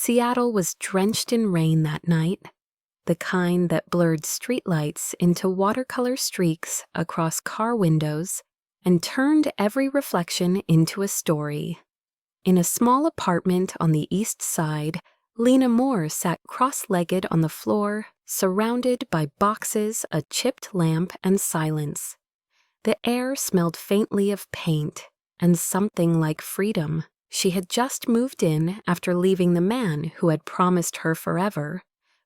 Seattle was drenched in rain that night, the kind that blurred streetlights into watercolor streaks across car windows and turned every reflection into a story. In a small apartment on the east side, Lena Moore sat cross-legged on the floor, surrounded by boxes, a chipped lamp, and silence. The air smelled faintly of paint and something like freedom. She had just moved in after leaving the man who had promised her forever,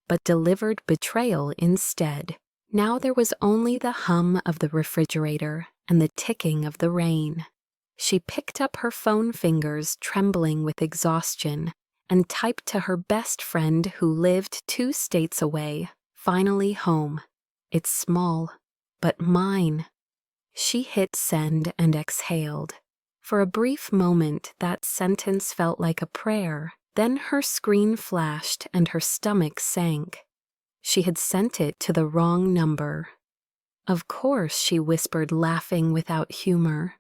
but delivered betrayal instead. Now there was only the hum of the refrigerator and the ticking of the rain. She picked up her phone, fingers trembling with exhaustion, and typed to her best friend who lived 2 states away, "Finally home. It's small, but mine." She hit send and exhaled. For a brief moment, that sentence felt like a prayer. Then her screen flashed and her stomach sank. She had sent it to the wrong number. "Of course," she whispered, laughing without humor.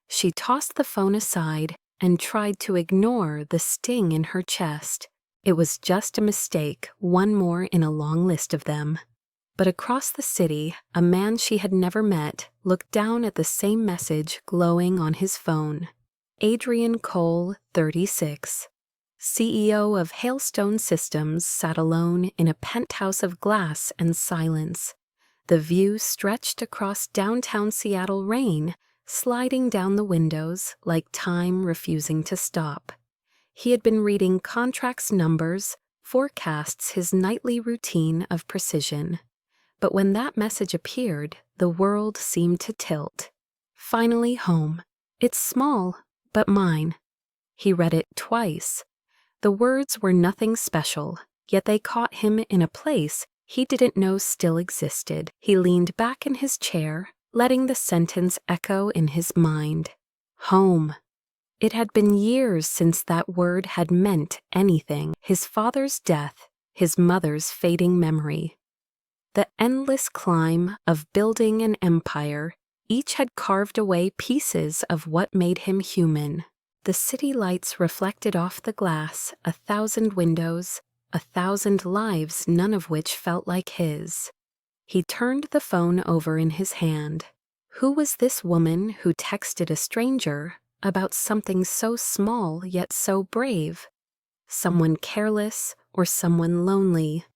She tossed the phone aside and tried to ignore the sting in her chest. It was just a mistake, one more in a long list of them. But across the city, a man she had never met looked down at the same message glowing on his phone. Adrian Cole, 36. CEO of Hailstone Systems, sat alone in a penthouse of glass and silence. The view stretched across downtown Seattle rain, sliding down the windows like time refusing to stop. He had been reading contracts, numbers, forecasts, his nightly routine of precision. But when that message appeared, the world seemed to tilt. "Finally home. It's small, but mine." He read it twice. The words were nothing special, yet they caught him in a place he didn't know still existed. He leaned back in his chair, letting the sentence echo in his mind. Home. It had been years since that word had meant anything. His father's death, his mother's fading memory. The endless climb of building an empire, each had carved away pieces of what made him human. The city lights reflected off the glass, 1,000 windows, 1,000 lives, none of which felt like his. He turned the phone over in his hand. Who was this woman who texted a stranger about something so small yet so brave? Someone careless or someone lonely?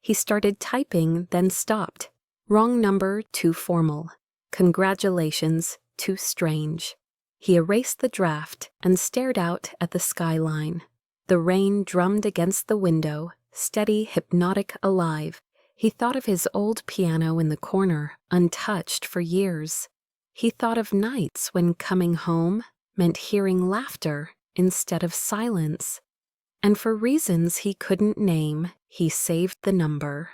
He started typing, then stopped. Wrong number, too formal. Congratulations, too strange. He erased the draft and stared out at the skyline. The rain drummed against the window, steady, hypnotic, alive. He thought of his old piano in the corner, untouched for years. He thought of nights when coming home meant hearing laughter instead of silence. And for reasons he couldn't name, he saved the number.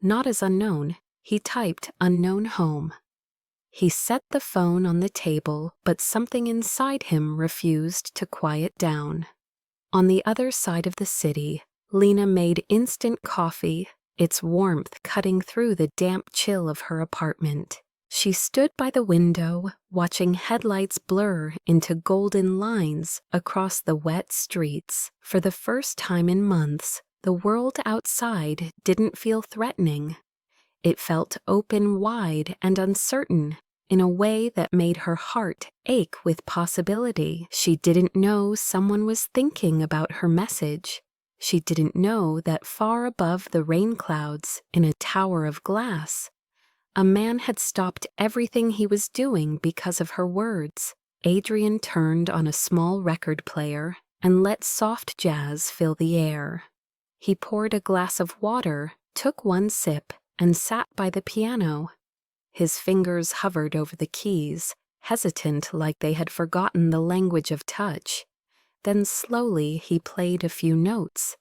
Not as unknown, he typed unknown home. He set the phone on the table, but something inside him refused to quiet down. On the other side of the city, Lena made instant coffee, its warmth cutting through the damp chill of her apartment. She stood by the window, watching headlights blur into golden lines across the wet streets. For the first time in months, the world outside didn't feel threatening. It felt open, wide, and uncertain in a way that made her heart ache with possibility. She didn't know someone was thinking about her message. She didn't know that far above the rain clouds, in a tower of glass, a man had stopped everything he was doing because of her words. Adrian turned on a small record player and let soft jazz fill the air. He poured a glass of water, took one sip, and sat by the piano. His fingers hovered over the keys, hesitant like they had forgotten the language of touch. Then slowly he played a few notes.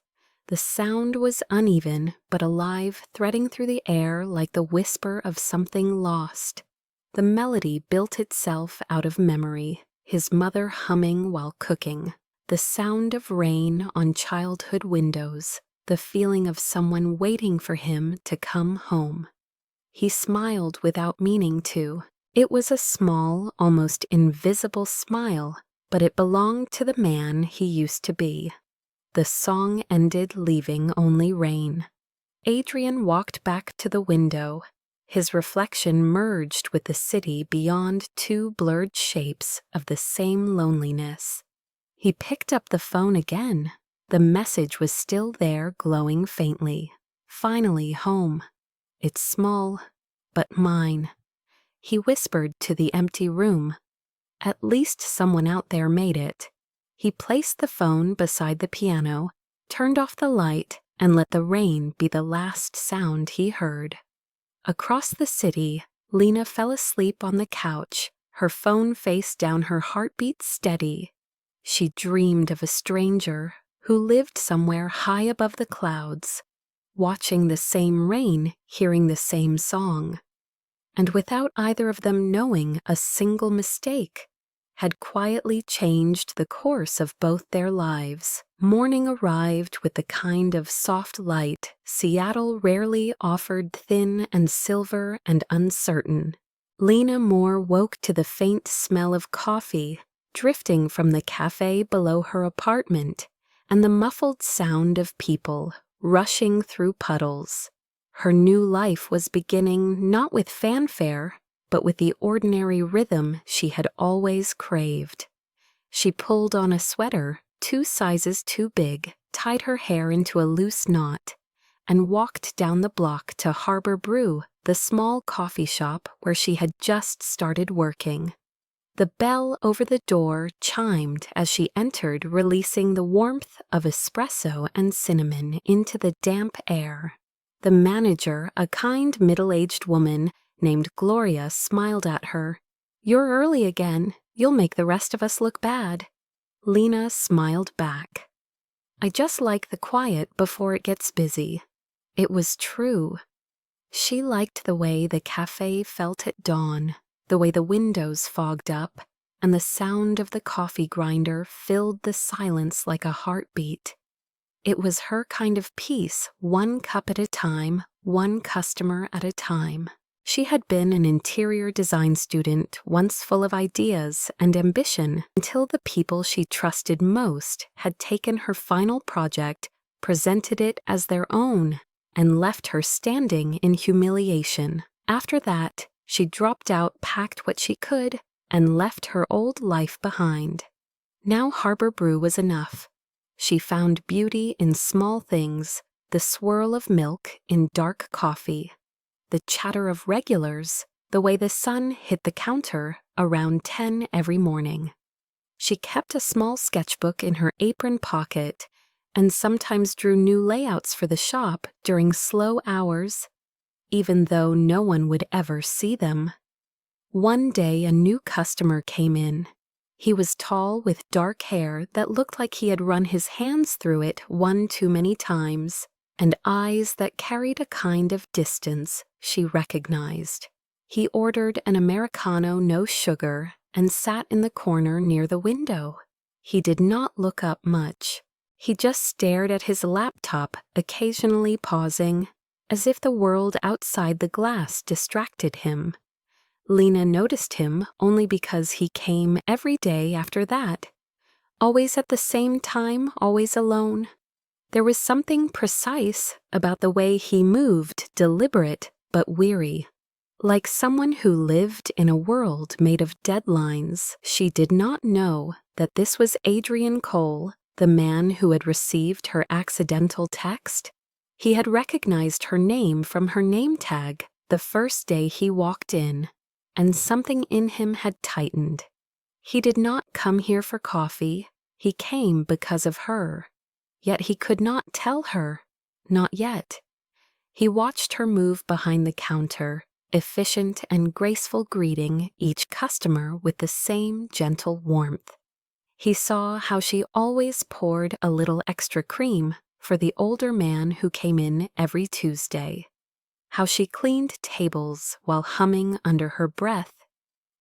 The sound was uneven but alive, threading through the air like the whisper of something lost. The melody built itself out of memory, his mother humming while cooking, the sound of rain on childhood windows, the feeling of someone waiting for him to come home. He smiled without meaning to. It was a small, almost invisible smile, but it belonged to the man he used to be. The song ended, leaving only rain. Adrian walked back to the window. His reflection merged with the city beyond two blurred shapes of the same loneliness. He picked up the phone again. The message was still there, glowing faintly. Finally home. It's small, but mine. He whispered to the empty room. At least someone out there made it. He placed the phone beside the piano, turned off the light, and let the rain be the last sound he heard. Across the city, Lena fell asleep on the couch, her phone face down, her heartbeat steady. She dreamed of a stranger who lived somewhere high above the clouds, watching the same rain, hearing the same song, and without either of them knowing a single mistake, had quietly changed the course of both their lives. Morning arrived with the kind of soft light Seattle rarely offered, thin and silver and uncertain. Lena Moore woke to the faint smell of coffee drifting from the cafe below her apartment and the muffled sound of people rushing through puddles. Her new life was beginning not with fanfare, but with the ordinary rhythm she had always craved. She pulled on a sweater 2 sizes too big, tied her hair into a loose knot, and walked down the block to Harbor Brew, the small coffee shop where she had just started working. The bell over the door chimed as she entered, releasing the warmth of espresso and cinnamon into the damp air. The manager, a kind middle-aged woman named Gloria, smiled at her. "You're early again. You'll make the rest of us look bad." Lena smiled back. "I just like the quiet before it gets busy." It was true. She liked the way the cafe felt at dawn, the way the windows fogged up, and the sound of the coffee grinder filled the silence like a heartbeat. It was her kind of peace, 1 cup at a time, 1 customer at a time. She had been an interior design student, once full of ideas and ambition, until the people she trusted most had taken her final project, presented it as their own, and left her standing in humiliation. After that, she dropped out, packed what she could, and left her old life behind. Now Harbor Brew was enough. She found beauty in small things, the swirl of milk in dark coffee, the chatter of regulars, the way the sun hit the counter around 10 every morning. She kept a small sketchbook in her apron pocket and sometimes drew new layouts for the shop during slow hours, even though no one would ever see them. One day a new customer came in. He was tall with dark hair that looked like he had run his hands through it 1 too many times, and eyes that carried a kind of distance she recognized. He ordered an Americano, no sugar, and sat in the corner near the window. He did not look up much. He just stared at his laptop, occasionally pausing, as if the world outside the glass distracted him. Lena noticed him only because he came every day after that, always at the same time, always alone. There was something precise about the way he moved, deliberate but weary, like someone who lived in a world made of deadlines. She did not know that this was Adrian Cole, the man who had received her accidental text. He had recognized her name from her name tag the first day he walked in, and something in him had tightened. He did not come here for coffee. He came because of her. Yet he could not tell her, not yet. He watched her move behind the counter, efficient and graceful, greeting each customer with the same gentle warmth. He saw how she always poured a little extra cream for the older man who came in every Tuesday, how she cleaned tables while humming under her breath,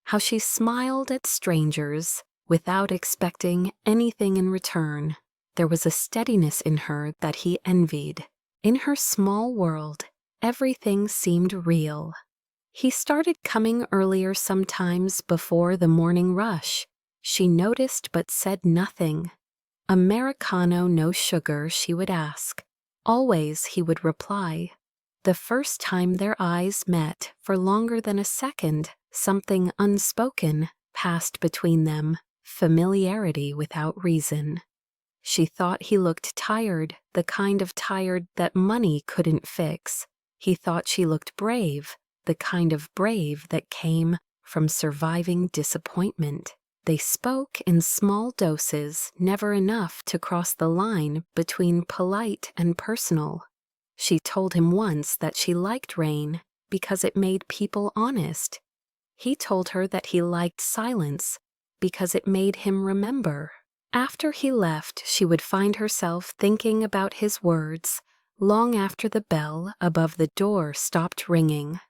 how she smiled at strangers without expecting anything in return. There was a steadiness in her that he envied. In her small world, everything seemed real. He started coming earlier sometimes before the morning rush. She noticed but said nothing. "Americano, no sugar," she would ask. Always he would reply. The first time their eyes met for longer than a second, something unspoken passed between them, familiarity without reason. She thought he looked tired, the kind of tired that money couldn't fix. He thought she looked brave, the kind of brave that came from surviving disappointment. They spoke in small doses, never enough to cross the line between polite and personal. She told him once that she liked rain because it made people honest. He told her that he liked silence because it made him remember. After he left, she would find herself thinking about his words long after the bell above the door stopped ringing.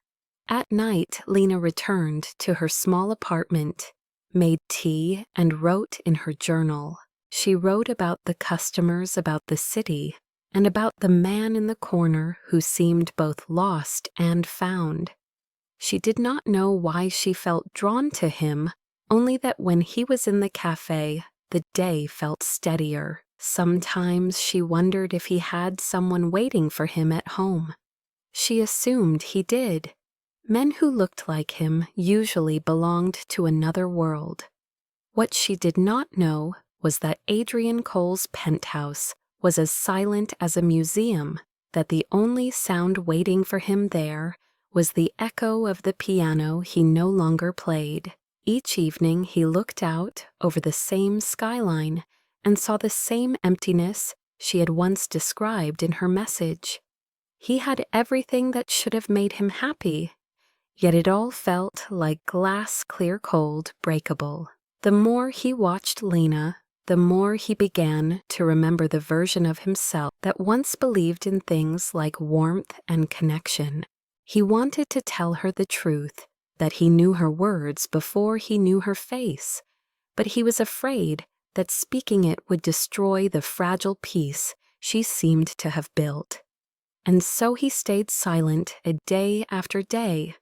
At night, Lena returned to her small apartment, made tea, and wrote in her journal. She wrote about the customers, about the city, and about the man in the corner who seemed both lost and found. She did not know why she felt drawn to him, only that when he was in the cafe, the day felt steadier. Sometimes she wondered if he had someone waiting for him at home. She assumed he did. Men who looked like him usually belonged to another world. What she did not know was that Adrian Cole's penthouse was as silent as a museum, that the only sound waiting for him there was the echo of the piano he no longer played. Each evening he looked out over the same skyline and saw the same emptiness she had once described in her message. He had everything that should have made him happy, yet it all felt like glass clear cold, breakable. The more he watched Lena, the more he began to remember the version of himself that once believed in things like warmth and connection. He wanted to tell her the truth, that he knew her words before he knew her face, but he was afraid that speaking it would destroy the fragile peace she seemed to have built. And so he stayed silent a day after day,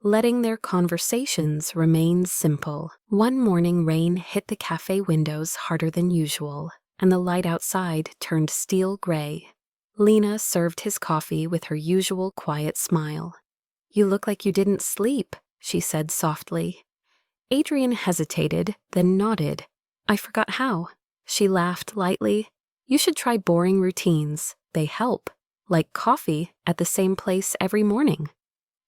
letting their conversations remain simple. One morning, rain hit the cafe windows harder than usual, and the light outside turned steel gray. Lena served his coffee with her usual quiet smile. "You look like you didn't sleep," she said softly. Adrian hesitated, then nodded. "I forgot how." She laughed lightly. "You should try boring routines. They help. Like coffee at the same place every morning."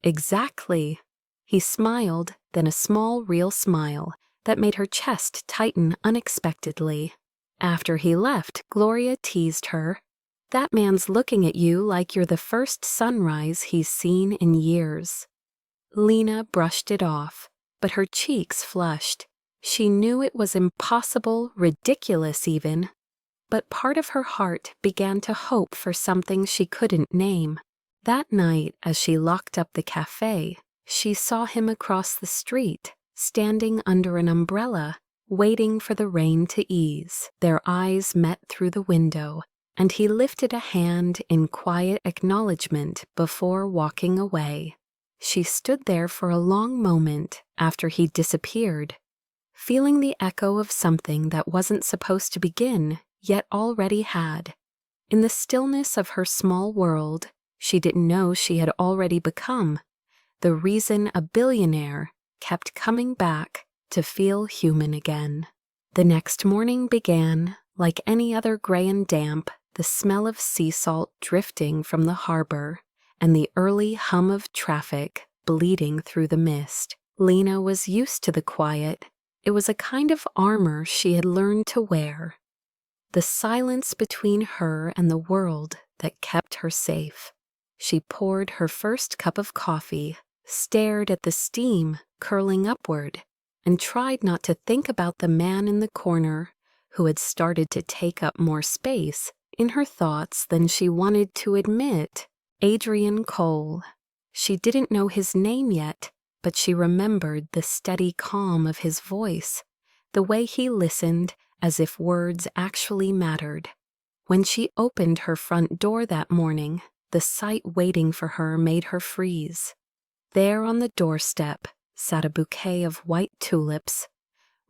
"Exactly." He smiled, then a small, real smile that made her chest tighten unexpectedly. After he left, Gloria teased her. "That man's looking at you like you're the first sunrise he's seen in years." Lena brushed it off, but her cheeks flushed. She knew it was impossible, ridiculous even, but part of her heart began to hope for something she couldn't name. That night, as she locked up the cafe, she saw him across the street, standing under an umbrella, waiting for the rain to ease. Their eyes met through the window, and he lifted a hand in quiet acknowledgement before walking away. She stood there for a long moment after he disappeared, feeling the echo of something that wasn't supposed to begin, yet already had. In the stillness of her small world, she didn't know she had already become the reason a billionaire kept coming back to feel human again. The next morning began, like any other gray and damp, the smell of sea salt drifting from the harbor, and the early hum of traffic bleeding through the mist. Lena was used to the quiet. It was a kind of armor she had learned to wear. The silence between her and the world that kept her safe. She poured her first cup of coffee, stared at the steam curling upward, and tried not to think about the man in the corner who had started to take up more space in her thoughts than she wanted to admit. Adrian Cole. She didn't know his name yet, but she remembered the steady calm of his voice, the way he listened as if words actually mattered. When she opened her front door that morning, the sight waiting for her made her freeze. There on the doorstep sat a bouquet of white tulips,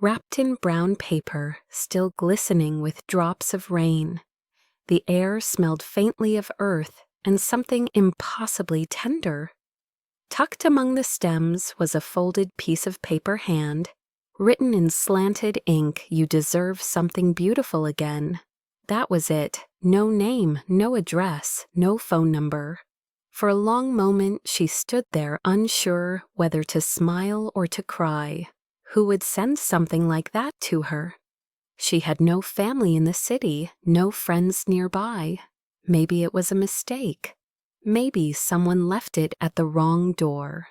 wrapped in brown paper, still glistening with drops of rain. The air smelled faintly of earth and something impossibly tender. Tucked among the stems was a folded piece of paper hand, written in slanted ink, "You deserve something beautiful again." That was it. No name, no address, no phone number. For a long moment she stood there unsure whether to smile or to cry. Who would send something like that to her? She had no family in the city, no friends nearby. Maybe it was a mistake. Maybe someone left it at the wrong door.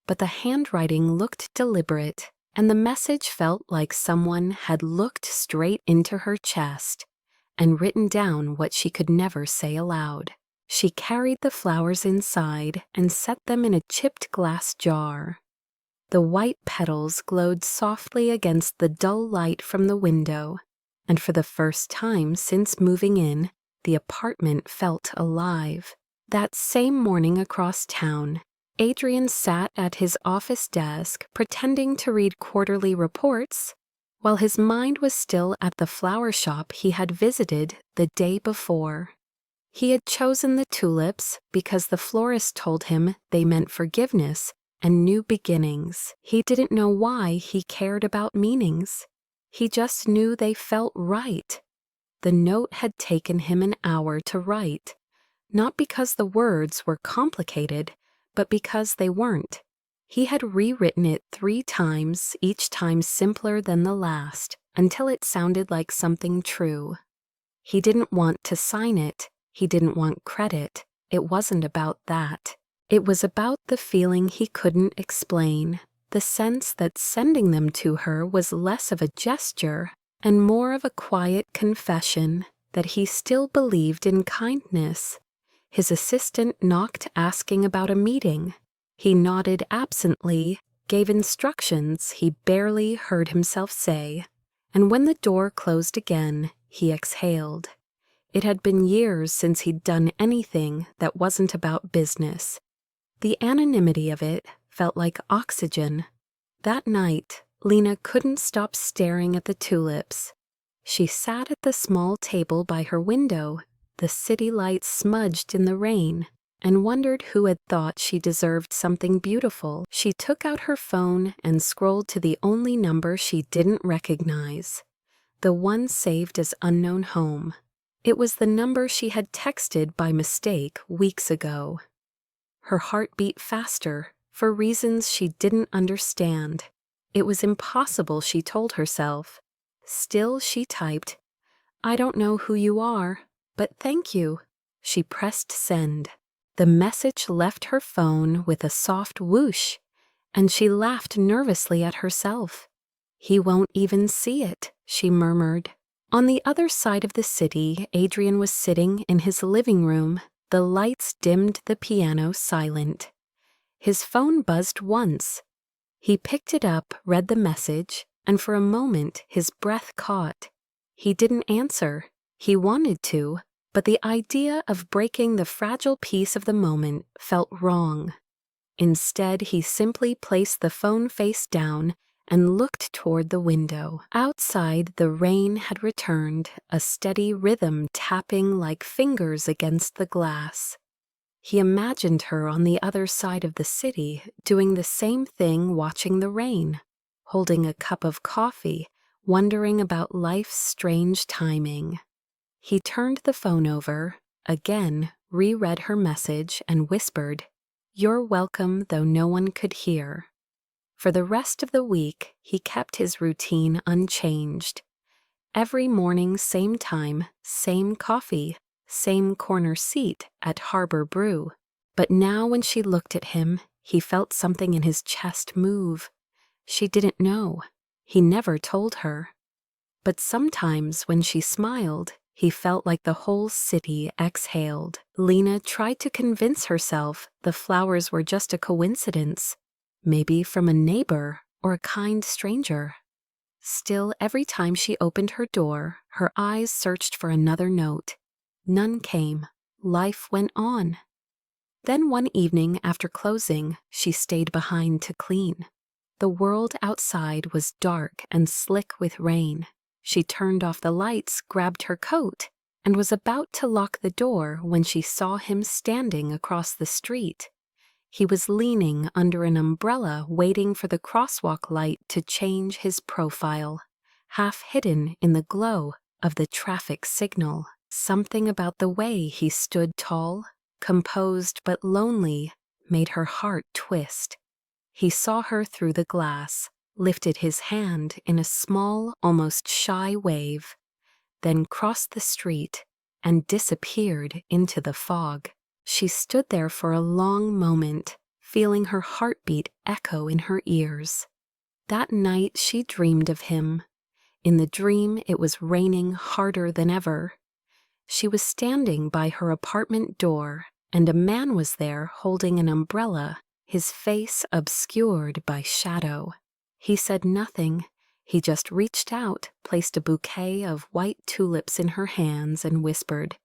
But the handwriting looked deliberate, and the message felt like someone had looked straight into her chest and written down what she could never say aloud. She carried the flowers inside and set them in a chipped glass jar. The white petals glowed softly against the dull light from the window, and for the first time since moving in, the apartment felt alive. That same morning across town, Adrian sat at his office desk pretending to read quarterly reports, while his mind was still at the flower shop he had visited the day before. He had chosen the tulips because the florist told him they meant forgiveness and new beginnings. He didn't know why he cared about meanings. He just knew they felt right. The note had taken him an hour to write, not because the words were complicated, but because they weren't. He had rewritten it 3 times, each time simpler than the last, until it sounded like something true. He didn't want to sign it. He didn't want credit. It wasn't about that. It was about the feeling he couldn't explain, the sense that sending them to her was less of a gesture and more of a quiet confession that he still believed in kindness. His assistant knocked asking about a meeting. He nodded absently, gave instructions he barely heard himself say, and when the door closed again, he exhaled. It had been years since he'd done anything that wasn't about business. The anonymity of it felt like oxygen. That night, Lena couldn't stop staring at the tulips. She sat at the small table by her window, the city lights smudged in the rain, and wondered who had thought she deserved something beautiful. She took out her phone and scrolled to the only number she didn't recognize, the one saved as unknown home. It was the number she had texted by mistake weeks ago. Her heart beat faster, for reasons she didn't understand. It was impossible, she told herself. Still, she typed, "I don't know who you are, but thank you." She pressed send. The message left her phone with a soft whoosh, and she laughed nervously at herself. "He won't even see it," she murmured. On the other side of the city, Adrian was sitting in his living room, the lights dimmed, the piano silent. His phone buzzed once. He picked it up, read the message, and for a moment his breath caught. He didn't answer. He wanted to, but the idea of breaking the fragile peace of the moment felt wrong. Instead, he simply placed the phone face down and looked toward the window. Outside, the rain had returned, a steady rhythm tapping like fingers against the glass. He imagined her on the other side of the city, doing the same thing, watching the rain, holding a cup of coffee, wondering about life's strange timing. He turned the phone over, again reread her message, and whispered, "You're welcome, though no one could hear." For the rest of the week, he kept his routine unchanged. Every morning, same time, same coffee, same corner seat at Harbor Brew. But now when she looked at him, he felt something in his chest move. She didn't know. He never told her. But sometimes when she smiled, he felt like the whole city exhaled. Lena tried to convince herself the flowers were just a coincidence, maybe from a neighbor or a kind stranger. Still, every time she opened her door, her eyes searched for another note. None came. Life went on. Then one evening after closing, she stayed behind to clean. The world outside was dark and slick with rain. She turned off the lights, grabbed her coat, and was about to lock the door when she saw him standing across the street. He was leaning under an umbrella, waiting for the crosswalk light to change his profile, half hidden in the glow of the traffic signal. Something about the way he stood tall, composed but lonely, made her heart twist. He saw her through the glass, lifted his hand in a small, almost shy wave, then crossed the street and disappeared into the fog. She stood there for a long moment, feeling her heartbeat echo in her ears. That night she dreamed of him. In the dream it was raining harder than ever. She was standing by her apartment door, and a man was there holding an umbrella, his face obscured by shadow. He said nothing. He just reached out, placed a bouquet of white tulips in her hands, and whispered,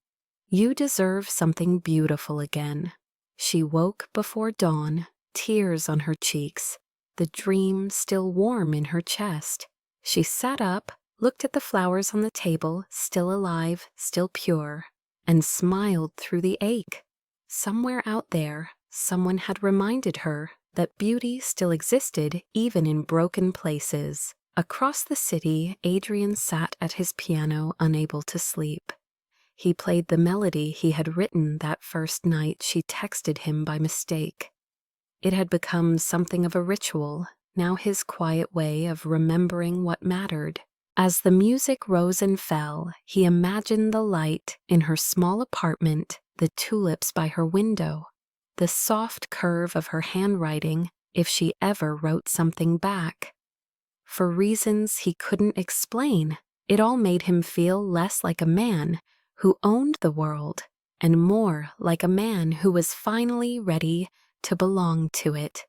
"You deserve something beautiful again." She woke before dawn, tears on her cheeks, the dream still warm in her chest. She sat up, looked at the flowers on the table, still alive, still pure, and smiled through the ache. Somewhere out there, someone had reminded her that beauty still existed even in broken places. Across the city, Adrian sat at his piano, unable to sleep. He played the melody he had written that first night she texted him by mistake. It had become something of a ritual, now his quiet way of remembering what mattered. As the music rose and fell, he imagined the light in her small apartment, the tulips by her window, the soft curve of her handwriting if she ever wrote something back. For reasons he couldn't explain, it all made him feel less like a man who owned the world and more like a man who was finally ready to belong to it.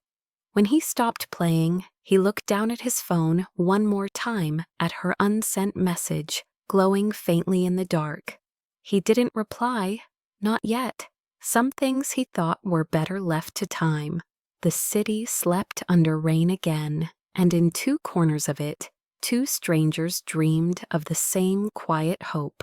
When he stopped playing, he looked down at his phone one more time at her unsent message, glowing faintly in the dark. He didn't reply, not yet. Some things he thought were better left to time. The city slept under rain again, and in two corners of it, two strangers dreamed of the same quiet hope,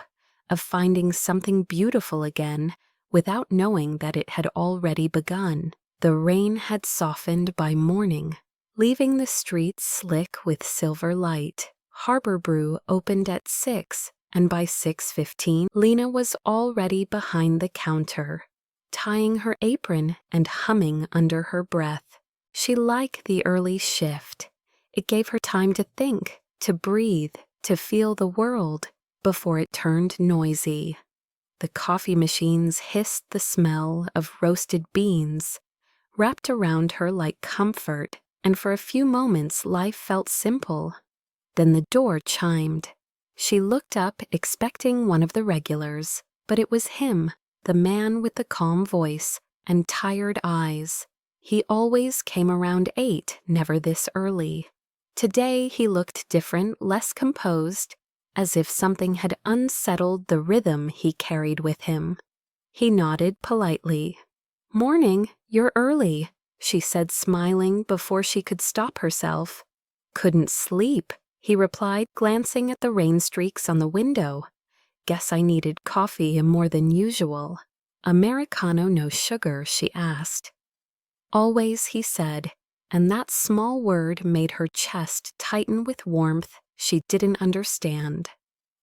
of finding something beautiful again without knowing that it had already begun. The rain had softened by morning, leaving the streets slick with silver light. Harbor Brew opened at 6, and by 6:15, Lena was already behind the counter, tying her apron and humming under her breath. She liked the early shift. It gave her time to think, to breathe, to feel the world before it turned noisy. The coffee machines hissed the smell of roasted beans, wrapped around her like comfort, and for a few moments life felt simple. Then the door chimed. She looked up, expecting one of the regulars, but it was him, the man with the calm voice and tired eyes. He always came around 8, never this early. Today he looked different, less composed, as if something had unsettled the rhythm he carried with him. He nodded politely. "Morning, you're early," she said, smiling before she could stop herself. "Couldn't sleep," he replied, glancing at the rain streaks on the window. "Guess I needed coffee more than usual." "Americano, no sugar?" she asked. "Always," he said, and that small word made her chest tighten with warmth she didn't understand.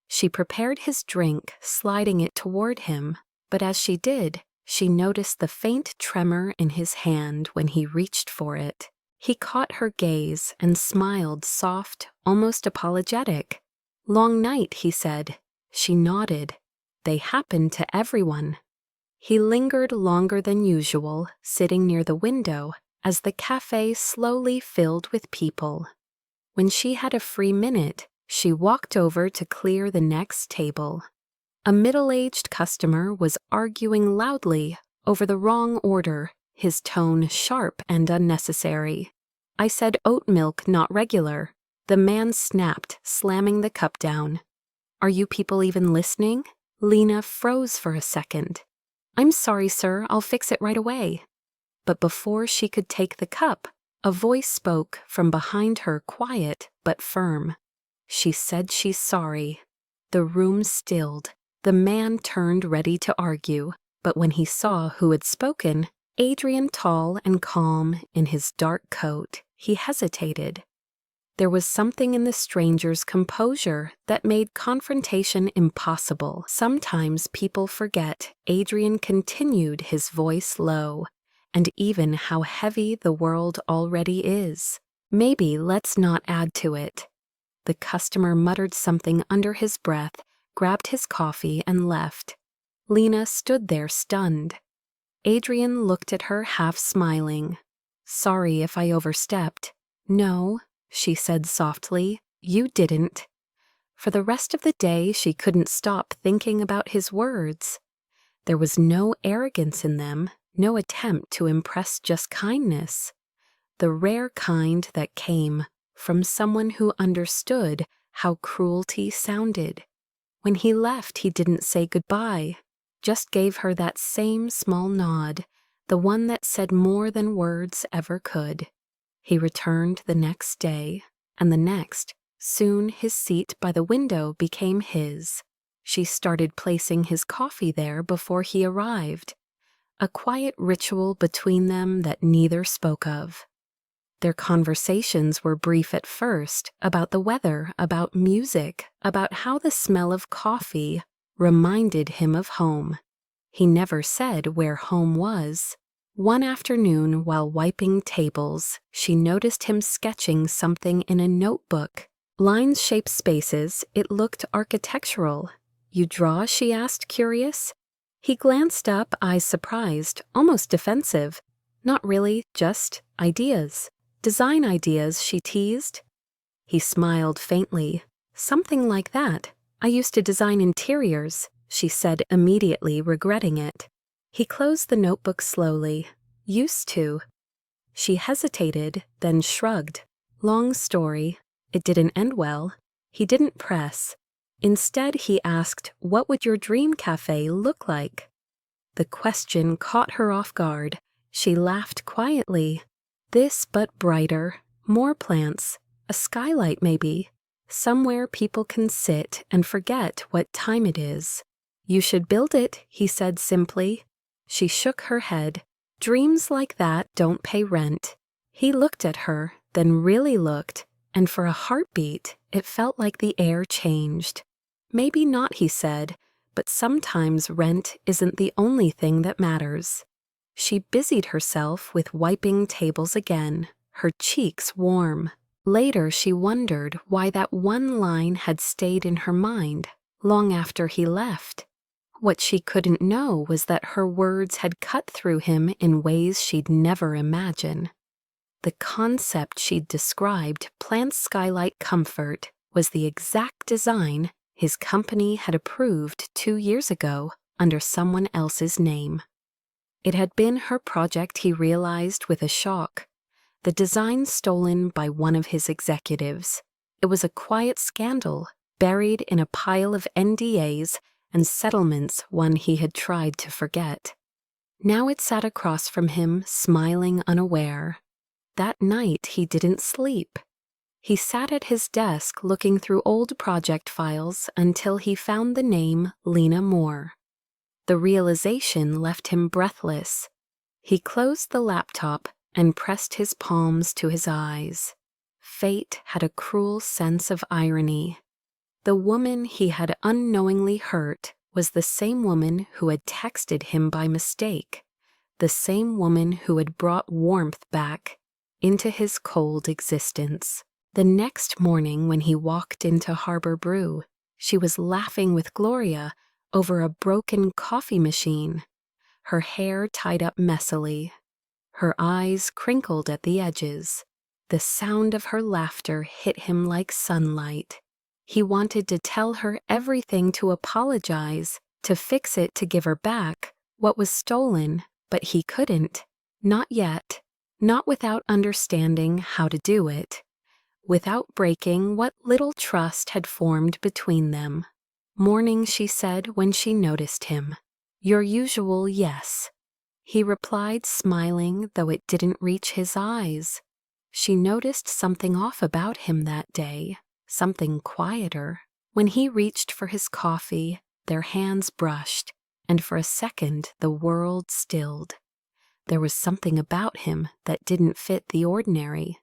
She prepared his drink, sliding it toward him, but as she did, she noticed the faint tremor in his hand when he reached for it. He caught her gaze and smiled, soft, almost apologetic. "Long night," he said. She nodded. "They happen to everyone." He lingered longer than usual, sitting near the window, as the cafe slowly filled with people. When she had a free minute, she walked over to clear the next table. A middle-aged customer was arguing loudly over the wrong order, his tone sharp and unnecessary. "I said oat milk, not regular," the man snapped, slamming the cup down. "Are you people even listening?" Lena froze for a second. "I'm sorry, sir, I'll fix it right away." But before she could take the cup, A voice spoke from behind her, quiet but firm. She said she's sorry. The room stilled. The man turned ready to argue, but when he saw who had spoken, Adrian tall and calm in his dark coat, he hesitated. There was something in the stranger's composure that made confrontation impossible. Sometimes people forget Adrian continued, his voice low, and even how heavy the world already is. Maybe let's not add to it. The customer muttered something under his breath, grabbed his coffee, and left. Lena stood there stunned. Adrian looked at her, half smiling. "Sorry if I overstepped." "No," she said softly, "you didn't." For the rest of the day, she couldn't stop thinking about his words. There was no arrogance in them, no attempt to impress, just kindness. The rare kind that came from someone who understood how cruelty sounded. When he left, he didn't say goodbye, just gave her that same small nod, the one that said more than words ever could. He returned the next day, and the next. Soon his seat by the window became his. She started placing his coffee there before he arrived. A quiet ritual between them that neither spoke of. Their conversations were brief at first, about the weather, about music, about how the smell of coffee reminded him of home. He never said where home was. One afternoon, while wiping tables, she noticed him sketching something in a notebook. Lines shaped spaces. It looked architectural. "You draw?" she asked, curious. He glanced up, eyes surprised, almost defensive. "Not really, just ideas. Design ideas," she teased. He smiled faintly. "Something like that. I used to design interiors," she said, immediately regretting it. He closed the notebook slowly. "Used to." She hesitated, then shrugged. Long story. It didn't end well. He didn't press. Instead, he asked, "What would your dream cafe look like?" The question caught her off guard. She laughed quietly. "This, but brighter. More plants. A skylight, maybe. Somewhere people can sit and forget what time it is." "You should build it," he said simply. She shook her head. "Dreams like that don't pay rent." He looked at her, then really looked, and for a heartbeat, it felt like the air changed. "Maybe not," he said, "but sometimes rent isn't the only thing that matters." She busied herself with wiping tables again, her cheeks warm. Later, she wondered why that one line had stayed in her mind long after he left. What she couldn't know was that her words had cut through him in ways she'd never imagine. The concept she'd described, Plant Skylight Comfort, was the exact design his company had approved 2 years ago under someone else's name. It had been her project, he realized with a shock. The design stolen by one of his executives. It was a quiet scandal, buried in a pile of NDAs and settlements one he had tried to forget. Now it sat across from him, smiling unaware. That night he didn't sleep. He sat at his desk looking through old project files until he found the name Lena Moore. The realization left him breathless. He closed the laptop and pressed his palms to his eyes. Fate had a cruel sense of irony. The woman he had unknowingly hurt was the same woman who had texted him by mistake, the same woman who had brought warmth back into his cold existence. The next morning when he walked into Harbor Brew, she was laughing with Gloria over a broken coffee machine, her hair tied up messily, her eyes crinkled at the edges. The sound of her laughter hit him like sunlight. He wanted to tell her everything, to apologize, to fix it, to give her back what was stolen, but he couldn't. Not yet. Not without understanding how to do it. Without breaking what little trust had formed between them. "Morning," she said when she noticed him. "Your usual yes." He replied, smiling, though it didn't reach his eyes. she noticed something off about him that day, something quieter. When he reached for his coffee, their hands brushed, and for a second the world stilled. There was something about him that didn't fit the ordinary.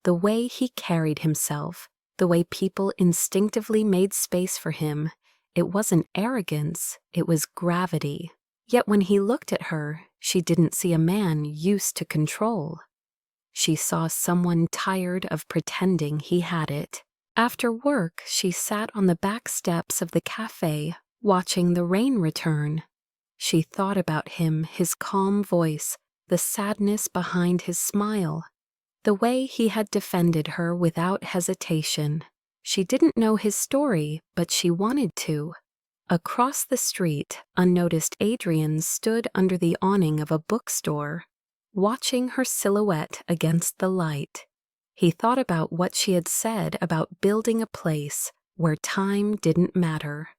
The way he carried himself, the way people instinctively made space for him, it wasn't arrogance, it was gravity. Yet when he looked at her, she didn't see a man used to control. She saw someone tired of pretending he had it. After work, she sat on the back steps of the cafe, watching the rain return. She thought about him, his calm voice, the sadness behind his smile, the way he had defended her without hesitation. She didn't know his story, but she wanted to. Across the street, unnoticed Adrian stood under the awning of a bookstore, watching her silhouette against the light. He thought about what she had said about building a place where time didn't matter.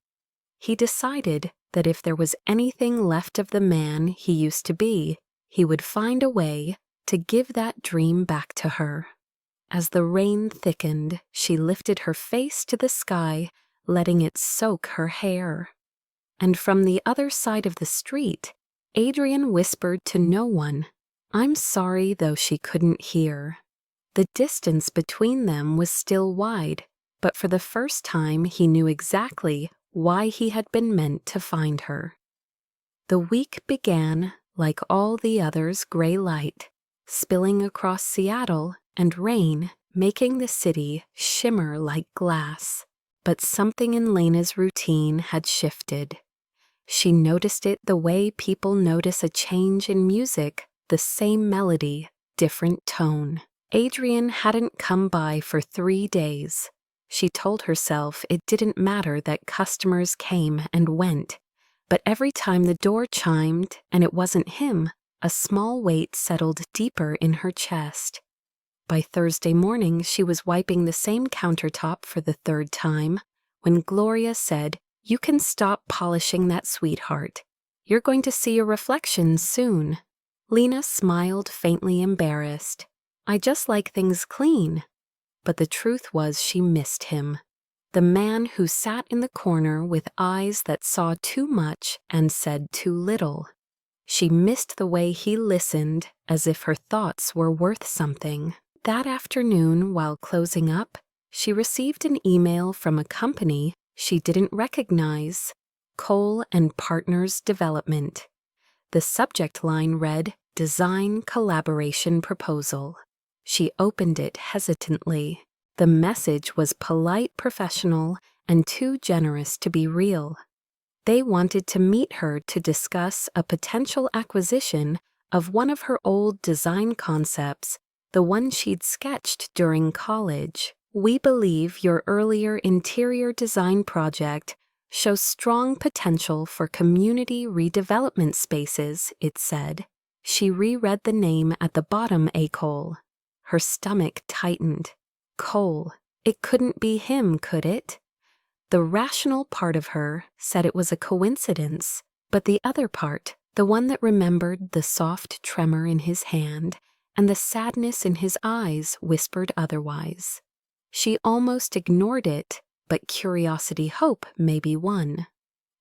He decided that if there was anything left of the man he used to be, he would find a way to give that dream back to her. As the rain thickened, she lifted her face to the sky, letting it soak her hair. And from the other side of the street, Adrian whispered to no one, "I'm sorry," though she couldn't hear. The distance between them was still wide, but for the first time he knew exactly why he had been meant to find her. The week began, like all the others, gray light, spilling across Seattle, and rain, making the city shimmer like glass. But something in Lena's routine had shifted. She noticed it the way people notice a change in music, the same melody, different tone. Adrian hadn't come by for 3 days. She told herself it didn't matter that customers came and went, but every time the door chimed and it wasn't him, a small weight settled deeper in her chest. By Thursday morning, she was wiping the same countertop for the 3rd time when Gloria said, "You can stop polishing that, sweetheart. You're going to see your reflection soon." Lena smiled, faintly embarrassed. "I just like things clean." But the truth was she missed him. The man who sat in the corner with eyes that saw too much and said too little. She missed the way he listened, as if her thoughts were worth something. That afternoon, while closing up, she received an email from a company she didn't recognize, Cole and Partners Development. The subject line read, "Design Collaboration Proposal." She opened it hesitantly. The message was polite, professional, and too generous to be real. They wanted to meet her to discuss a potential acquisition of one of her old design concepts, the one she'd sketched during college. "We believe your earlier interior design project shows strong potential for community redevelopment spaces," it said. She reread the name at the bottom, A. Cole. Her stomach tightened. Cole. It couldn't be him, could it? The rational part of her said it was a coincidence, but the other part, the one that remembered the soft tremor in his hand and the sadness in his eyes, whispered otherwise. She almost ignored it, but curiosity hope maybe won.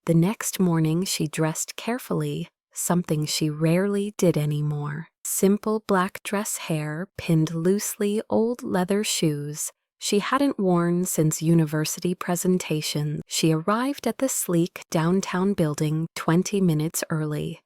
The next morning she dressed carefully, something she rarely did anymore. Simple black dress hair, pinned loosely, old leather shoes she hadn't worn since university presentation. She arrived at the sleek downtown building 20 minutes early.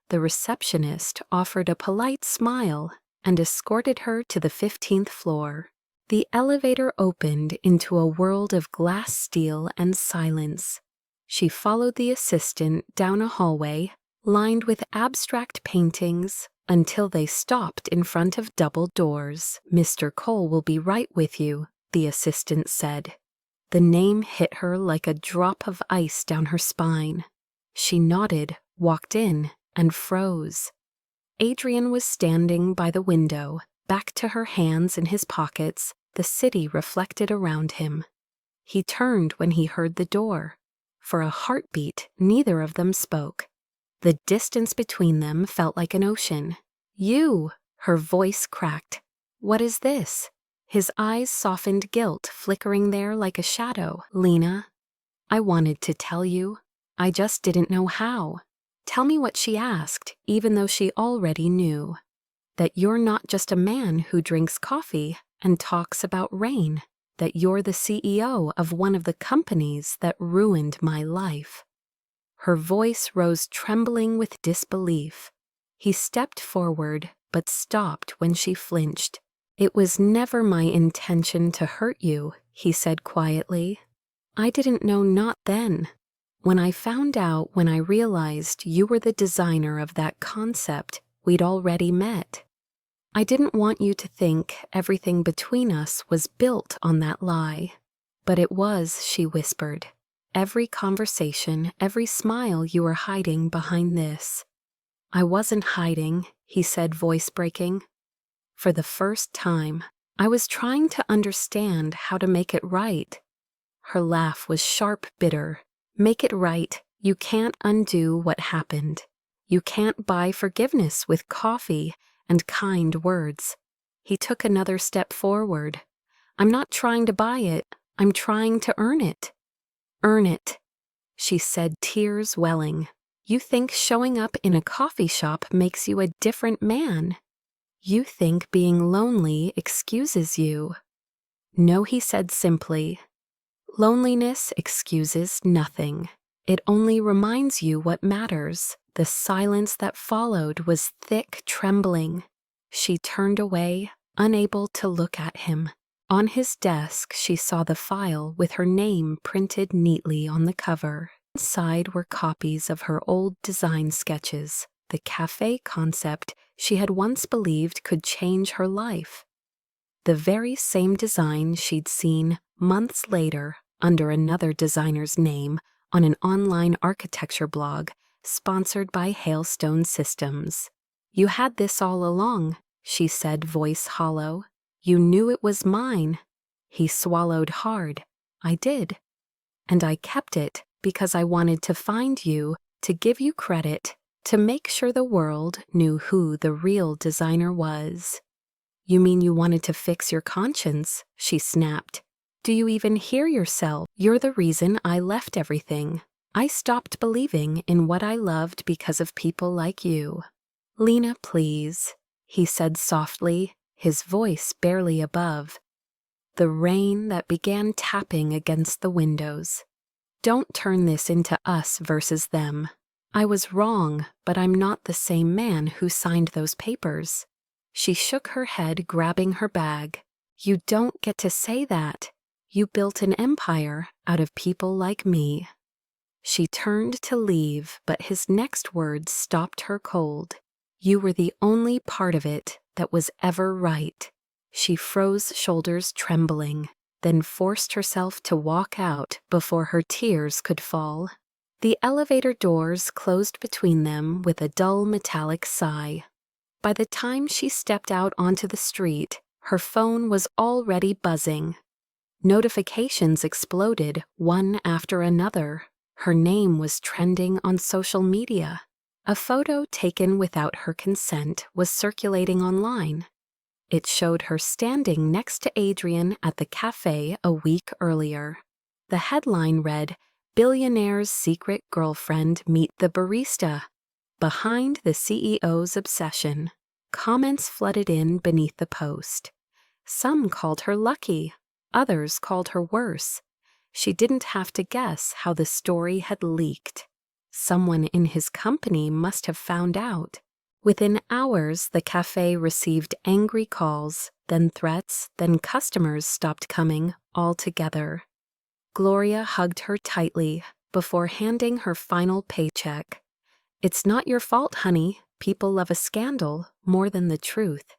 The receptionist offered a polite smile and escorted her to the 15th floor. The elevator opened into a world of glass, steel, and silence. She followed the assistant down a hallway lined with abstract paintings until they stopped in front of double doors. "Mr. Cole will be right with you," the assistant said. The name hit her like a drop of ice down her spine. She nodded, walked in, and froze. Adrian was standing by the window, back to her hands in his pockets, the city reflected around him. He turned when he heard the door. For a heartbeat, neither of them spoke. The distance between them felt like an ocean. "You!" Her voice cracked. What is this? His eyes softened, guilt flickering there like a shadow. Lena, I wanted to tell you. I just didn't know how. Tell me what she asked, even though she already knew. That you're not just a man who drinks coffee and talks about rain. That you're the CEO of one of the companies that ruined my life. Her voice rose, trembling with disbelief. He stepped forward, but stopped when she flinched. It was never my intention to hurt you, he said quietly. I didn't know, not then. When I found out, when I realized you were the designer of that concept we'd already met. I didn't want you to think everything between us was built on that lie. But it was, she whispered. Every conversation, every smile, you were hiding behind this. I wasn't hiding, he said, voice breaking. For the first time, I was trying to understand how to make it right. Her laugh was sharp, bitter. Make it right. You can't undo what happened. You can't buy forgiveness with coffee and kind words. He took another step forward. I'm not trying to buy it. I'm trying to earn it. Earn it, she said, tears welling. You think showing up in a coffee shop makes you a different man. You think being lonely excuses you. No, he said simply. Loneliness excuses nothing. It only reminds you what matters. The silence that followed was thick, trembling. She turned away, unable to look at him. On his desk, she saw the file with her name printed neatly on the cover. Inside were copies of her old design sketches, the cafe concept she had once believed could change her life. The very same design she'd seen months later under another designer's name on an online architecture blog sponsored by Hailstone Systems. You had this all along, she said, voice hollow. You knew it was mine. He swallowed hard. I did. And I kept it because I wanted to find you, to give you credit, to make sure the world knew who the real designer was. You mean you wanted to fix your conscience? She snapped. Do you even hear yourself? You're the reason I left everything. I stopped believing in what I loved because of people like you. Lena, please, he said softly, his voice barely above the rain that began tapping against the windows. Don't turn this into us versus them. I was wrong, but I'm not the same man who signed those papers. She shook her head, grabbing her bag. You don't get to say that. You built an empire out of people like me. She turned to leave, but his next words stopped her cold. You were the only part of it that was ever right. She froze, shoulders trembling, then forced herself to walk out before her tears could fall. The elevator doors closed between them with a dull metallic sigh. By the time she stepped out onto the street, her phone was already buzzing. Notifications exploded, one after another. Her name was trending on social media. A photo taken without her consent was circulating online. It showed her standing next to Adrian at the cafe a week earlier. The headline read, Billionaire's secret girlfriend meet the barista. Behind the CEO's obsession. Comments flooded in beneath the post. Some called her lucky. Others called her worse. She didn't have to guess how the story had leaked. Someone in his company must have found out. Within hours, the cafe received angry calls, then threats, then customers stopped coming altogether. Gloria hugged her tightly before handing her final paycheck. It's not your fault, honey. People love a scandal more than the truth.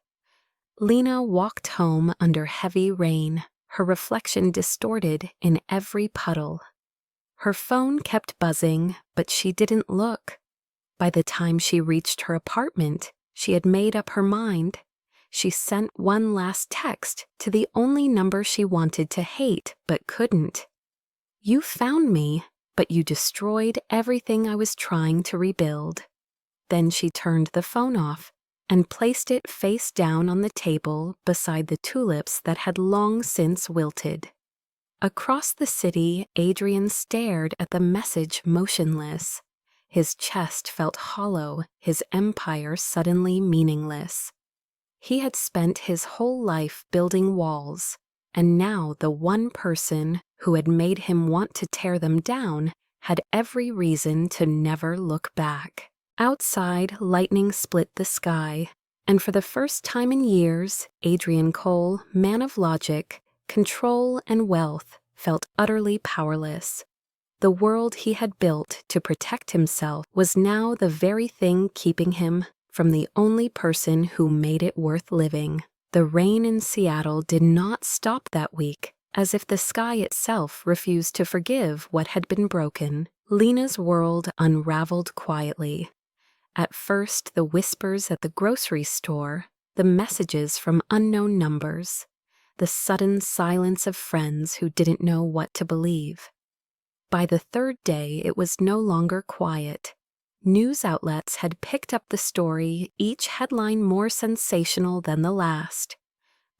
Lena walked home under heavy rain, her reflection distorted in every puddle. Her phone kept buzzing, but she didn't look. By the time she reached her apartment, she had made up her mind. She sent one last text to the only number she wanted to hate but couldn't. You found me, but you destroyed everything I was trying to rebuild. Then she turned the phone off and placed it face down on the table beside the tulips that had long since wilted. Across the city, Adrian stared at the message motionless. His chest felt hollow, his empire suddenly meaningless. He had spent his whole life building walls, and now the one person who had made him want to tear them down had every reason to never look back. Outside, lightning split the sky, and for the first time in years, Adrian Cole, man of logic, control, and wealth, felt utterly powerless. The world he had built to protect himself was now the very thing keeping him from the only person who made it worth living. The rain in Seattle did not stop that week, as if the sky itself refused to forgive what had been broken. Lena's world unraveled quietly. At first, the whispers at the grocery store, the messages from unknown numbers, the sudden silence of friends who didn't know what to believe. By the third day, it was no longer quiet. News outlets had picked up the story, each headline more sensational than the last.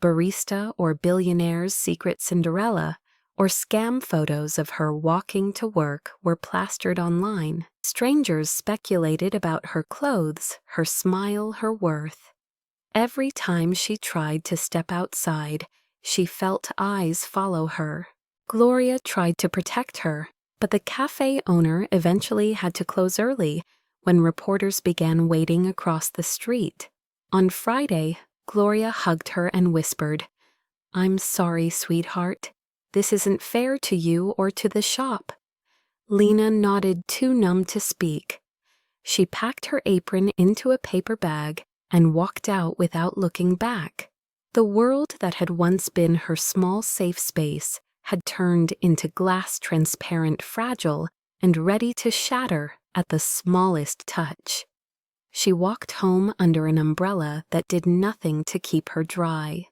Barista or Billionaire's secret Cinderella, or scam photos of her walking to work were plastered online. Strangers speculated about her clothes, her smile, her worth. Every time she tried to step outside, she felt eyes follow her. Gloria tried to protect her, but the cafe owner eventually had to close early when reporters began waiting across the street. On Friday, Gloria hugged her and whispered, "I'm sorry, sweetheart. This isn't fair to you or to the shop." Lena nodded, too numb to speak. She packed her apron into a paper bag and walked out without looking back. The world that had once been her small safe space had turned into glass, transparent, fragile, and ready to shatter at the smallest touch. She walked home under an umbrella that did nothing to keep her dry.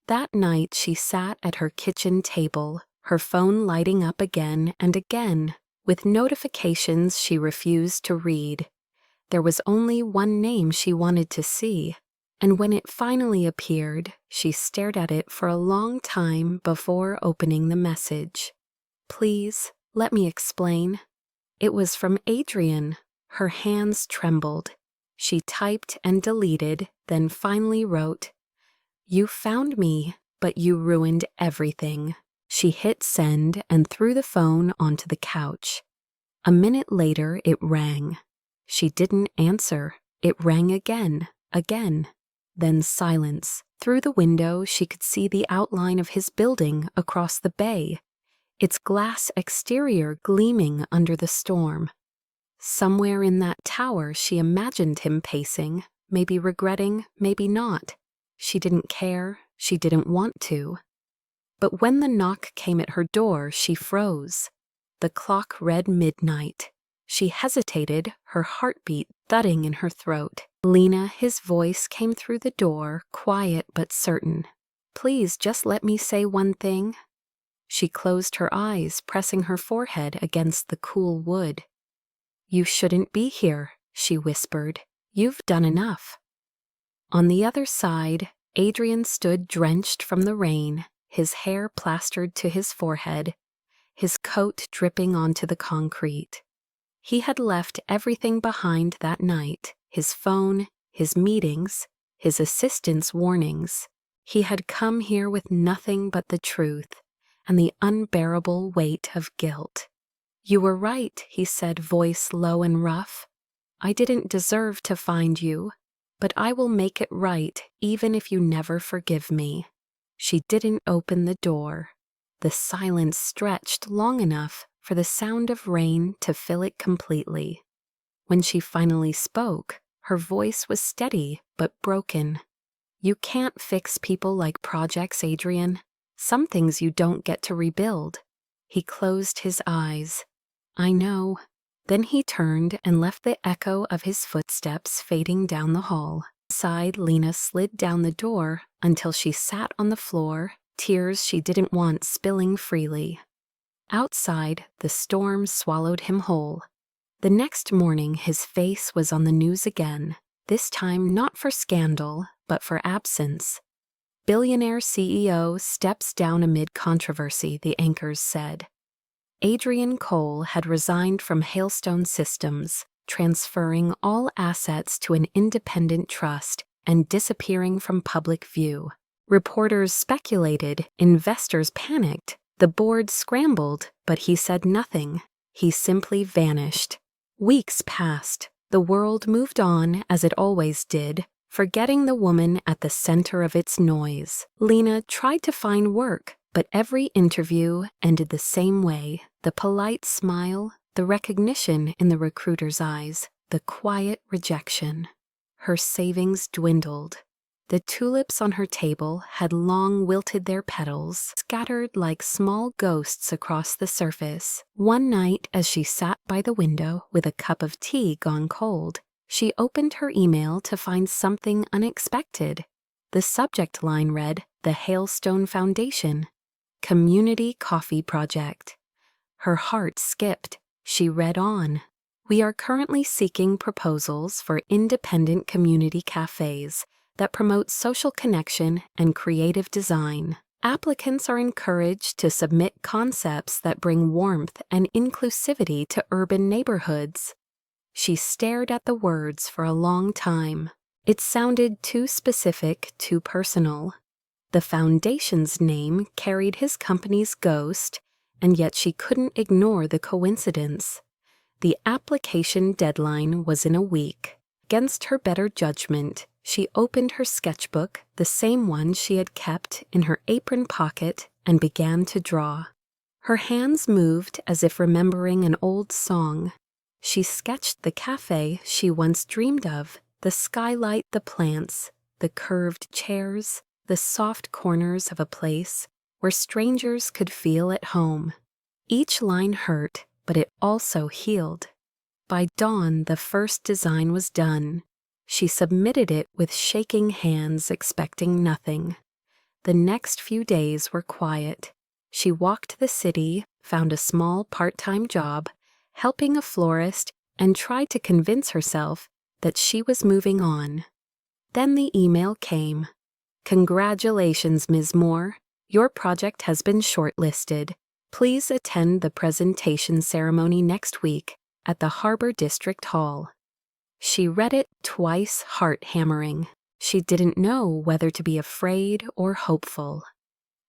That night she sat at her kitchen table, her phone lighting up again and again, with notifications she refused to read. There was only one name she wanted to see, and when it finally appeared, she stared at it for a long time before opening the message. "Please, let me explain." It was from Adrian. Her hands trembled. She typed and deleted, then finally wrote, "You found me, but you ruined everything." She hit send and threw the phone onto the couch. A minute later, it rang. She didn't answer. It rang again. Then silence. Through the window, she could see the outline of his building across the bay, its glass exterior gleaming under the storm. Somewhere in that tower, she imagined him pacing, maybe regretting, maybe not. She didn't care. She didn't want to. But when the knock came at her door, she froze. The clock read midnight. She hesitated, her heartbeat thudding in her throat. "Lena," his voice came through the door, quiet but certain. "Please just let me say one thing." She closed her eyes, pressing her forehead against the cool wood. "You shouldn't be here," she whispered. "You've done enough." On the other side, Adrian stood drenched from the rain, his hair plastered to his forehead, his coat dripping onto the concrete. He had left everything behind that night, his phone, his meetings, his assistant's warnings. He had come here with nothing but the truth and the unbearable weight of guilt. "You were right," he said, voice low and rough. "I didn't deserve to find you, but I will make it right even if you never forgive me." She didn't open the door. The silence stretched long enough for the sound of rain to fill it completely. When she finally spoke, her voice was steady but broken. "You can't fix people like projects, Adrian. Some things you don't get to rebuild." He closed his eyes. "I know." Then he turned and left the echo of his footsteps fading down the hall. Inside, Lena slid down the door until she sat on the floor, tears she didn't want spilling freely. Outside, the storm swallowed him whole. The next morning, his face was on the news again. this time not for scandal, but for absence. Billionaire CEO steps down amid controversy, the anchors said. Adrian Cole had resigned from Hailstone Systems, transferring all assets to an independent trust and disappearing from public view. Reporters speculated, investors panicked, the board scrambled, but he said nothing. He simply vanished. Weeks passed. The world moved on as it always did, forgetting the woman at the center of its noise. Lena tried to find work, but every interview ended the same way. The polite smile, the recognition in the recruiter's eyes, the quiet rejection. Her savings dwindled. The tulips on her table had long wilted their petals, scattered like small ghosts across the surface. One night, as she sat by the window with a cup of tea gone cold, she opened her email to find something unexpected. The subject line read, "The Hailstone Foundation, Community Coffee Project." Her heart skipped. She read on. "We are currently seeking proposals for independent community cafes that promote social connection and creative design. Applicants are encouraged to submit concepts that bring warmth and inclusivity to urban neighborhoods." She stared at the words for a long time. It sounded too specific, too personal. The foundation's name carried his company's ghost, and yet she couldn't ignore the coincidence. The application deadline was in a week. Against her better judgment, she opened her sketchbook, the same one she had kept in her apron pocket, and began to draw. Her hands moved as if remembering an old song. She sketched the cafe she once dreamed of, the skylight, the plants, the curved chairs, the soft corners of a place where strangers could feel at home. Each line hurt, but it also healed. By dawn, the first design was done. She submitted it with shaking hands, expecting nothing. The next few days were quiet. She walked the city, found a small part-time job, helping a florist, and tried to convince herself that she was moving on. Then the email came. "Congratulations, Ms. Moore. Your project has been shortlisted. Please attend the presentation ceremony next week at the Harbor District Hall." She read it twice, heart-hammering. She didn't know whether to be afraid or hopeful.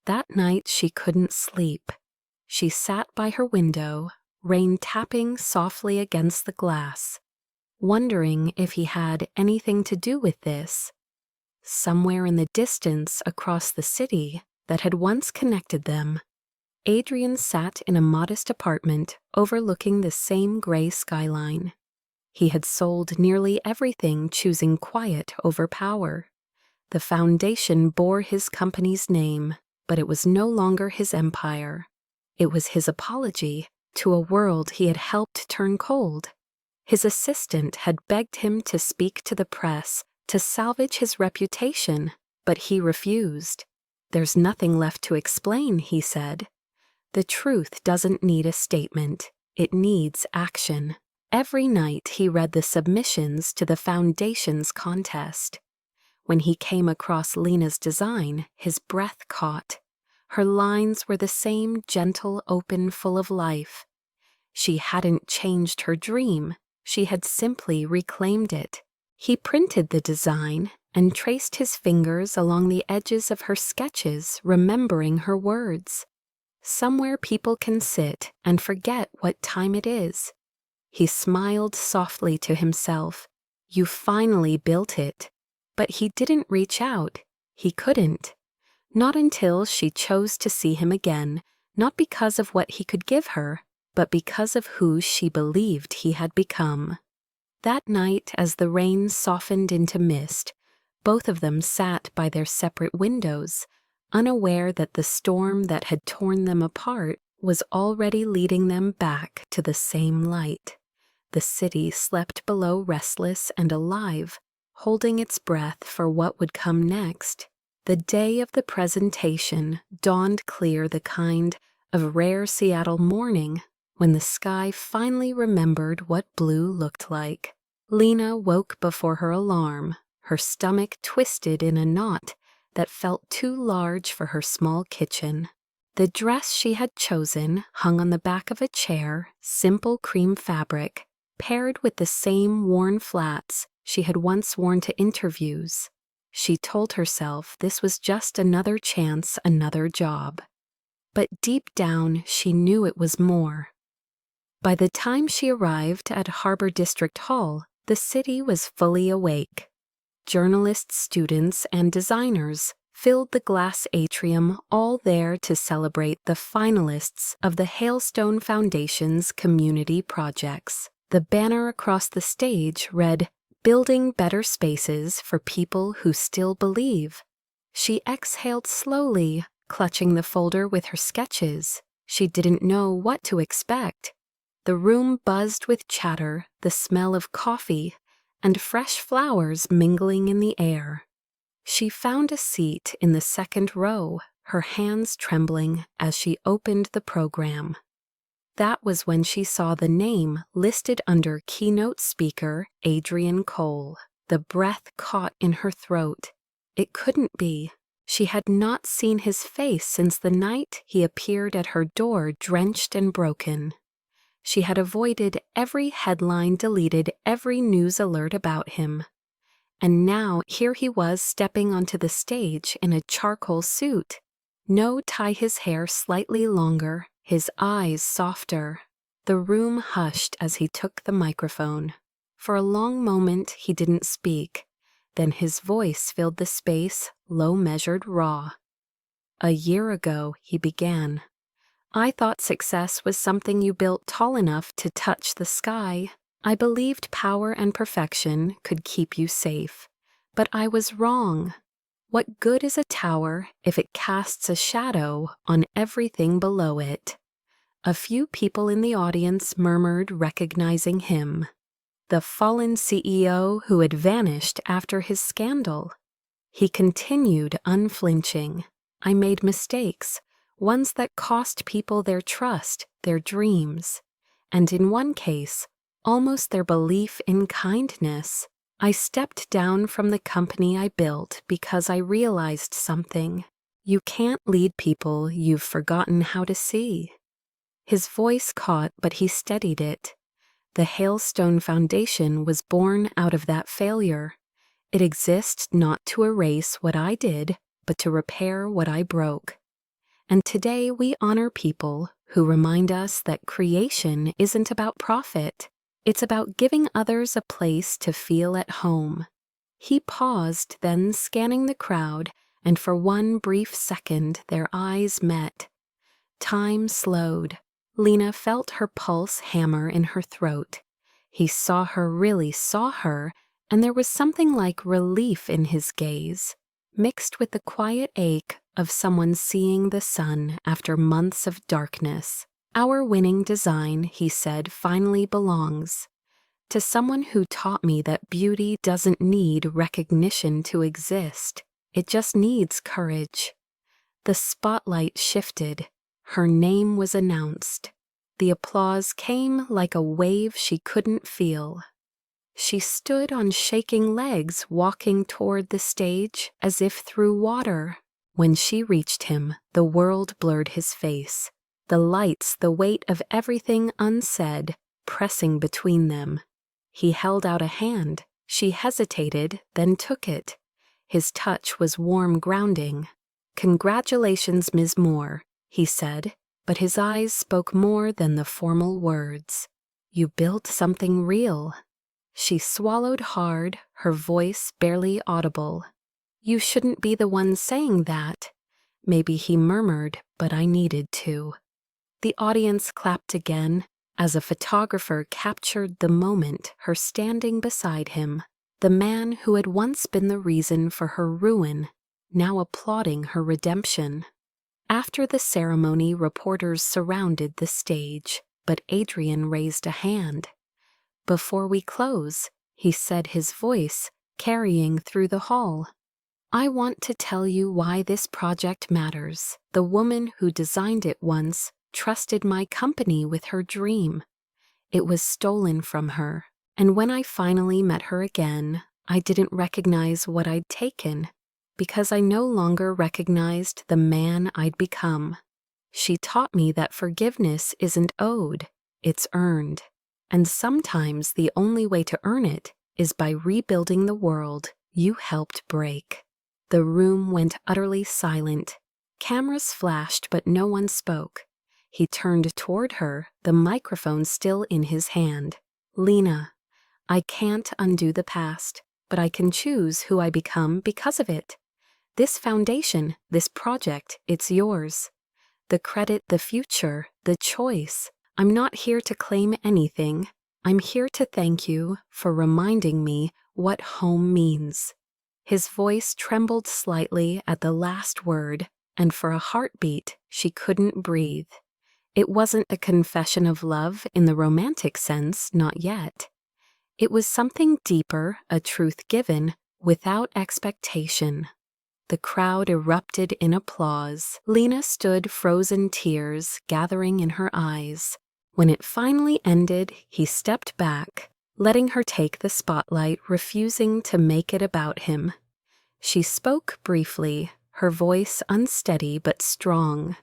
That night she couldn't sleep. She sat by her window, rain tapping softly against the glass, wondering if he had anything to do with this. Somewhere in the distance across the city that had once connected them, Adrian sat in a modest apartment overlooking the same gray skyline. He had sold nearly everything, choosing quiet over power. The foundation bore his company's name, but it was no longer his empire. It was his apology to a world he had helped turn cold. His assistant had begged him to speak to the press, to salvage his reputation, but he refused. "There's nothing left to explain," he said. "The truth doesn't need a statement. It needs action." Every night he read the submissions to the foundation's contest. When he came across Lena's design, his breath caught. Her lines were the same, gentle, open, full of life. She hadn't changed her dream. She had simply reclaimed it. He printed the design and traced his fingers along the edges of her sketches, remembering her words. "Somewhere people can sit and forget what time it is." He smiled softly to himself. "You finally built it." But he didn't reach out. He couldn't. Not until she chose to see him again, not because of what he could give her, but because of who she believed he had become. That night, as the rain softened into mist, both of them sat by their separate windows, unaware that the storm that had torn them apart was already leading them back to the same light. The city slept below, restless and alive, holding its breath for what would come next. The day of the presentation dawned clear, the kind of rare Seattle morning when the sky finally remembered what blue looked like. Lena woke before her alarm, her stomach twisted in a knot that felt too large for her small kitchen. The dress she had chosen hung on the back of a chair, simple cream fabric, paired with the same worn flats she had once worn to interviews. She told herself this was just another chance, another job. But deep down, she knew it was more. By the time she arrived at Harbor District Hall, the city was fully awake. Journalists, students, and designers filled the glass atrium, all there to celebrate the finalists of the Hailstone Foundation's community projects. The banner across the stage read, "Building Better Spaces for People Who Still Believe." She exhaled slowly, clutching the folder with her sketches. She didn't know what to expect. The room buzzed with chatter, the smell of coffee, and fresh flowers mingling in the air. She found a seat in the second row, her hands trembling as she opened the program. That was when she saw the name listed under keynote speaker Adrian Cole. The breath caught in her throat. It couldn't be. She had not seen his face since the night he appeared at her door drenched and broken. She had avoided every headline, deleted every news alert about him. And now here he was stepping onto the stage in a charcoal suit. No tie, his hair slightly longer, his eyes softer. The room hushed as he took the microphone. For a long moment he didn't speak. Then his voice filled the space, low, measured, raw. "A year ago," he began, "I thought success was something you built tall enough to touch the sky. I believed power and perfection could keep you safe. But I was wrong. What good is a tower if it casts a shadow on everything below it?" A few people in the audience murmured, recognizing him. The fallen CEO who had vanished after his scandal. He continued, unflinching. "I made mistakes. Ones that cost people their trust, their dreams, and in one case, almost their belief in kindness. I stepped down from the company I built because I realized something. You can't lead people you've forgotten how to see." His voice caught, but he steadied it. The Hailstone Foundation was born out of that failure. It exists not to erase what I did, but to repair what I broke. And today we honor people who remind us that creation isn't about profit. It's about giving others a place to feel at home. He paused, then scanning the crowd, and for one brief second their eyes met. Time slowed. Lena felt her pulse hammer in her throat. He saw her, really saw her, and there was something like relief in his gaze, mixed with the quiet ache of someone seeing the sun after months of darkness. "Our winning design," he said, "finally belongs to someone who taught me that beauty doesn't need recognition to exist. It just needs courage." The spotlight shifted. Her name was announced. The applause came like a wave she couldn't feel. She stood on shaking legs, walking toward the stage as if through water. When she reached him, the world blurred his face. The lights, the weight of everything unsaid, pressing between them. He held out a hand. She hesitated, then took it. His touch was warm, grounding. "Congratulations, Ms. Moore," he said, but his eyes spoke more than the formal words. "You built something real." She swallowed hard, her voice barely audible. "You shouldn't be the one saying that." Maybe he murmured, but I needed to. The audience clapped again as a photographer captured the moment, her standing beside him, the man who had once been the reason for her ruin, now applauding her redemption. After the ceremony, reporters surrounded the stage, but Adrian raised a hand. "Before we close," he said, his voice carrying through the hall, "I want to tell you why this project matters. The woman who designed it once trusted my company with her dream. It was stolen from her. And when I finally met her again, I didn't recognize what I'd taken, because I no longer recognized the man I'd become. She taught me that forgiveness isn't owed, it's earned. And sometimes the only way to earn it is by rebuilding the world you helped break. The room went utterly silent. Cameras flashed, but no one spoke. He turned toward her, the microphone still in his hand. Lena, I can't undo the past, but I can choose who I become because of it. This foundation, this project, it's yours. The credit, the future, the choice. I'm not here to claim anything. I'm here to thank you for reminding me what home means. His voice trembled slightly at the last word, and for a heartbeat, she couldn't breathe. It wasn't a confession of love in the romantic sense, not yet. It was something deeper, a truth given without expectation. The crowd erupted in applause. Lena stood, frozen tears gathering in her eyes. When it finally ended, he stepped back, letting her take the spotlight, refusing to make it about him. She spoke briefly, her voice unsteady but strong.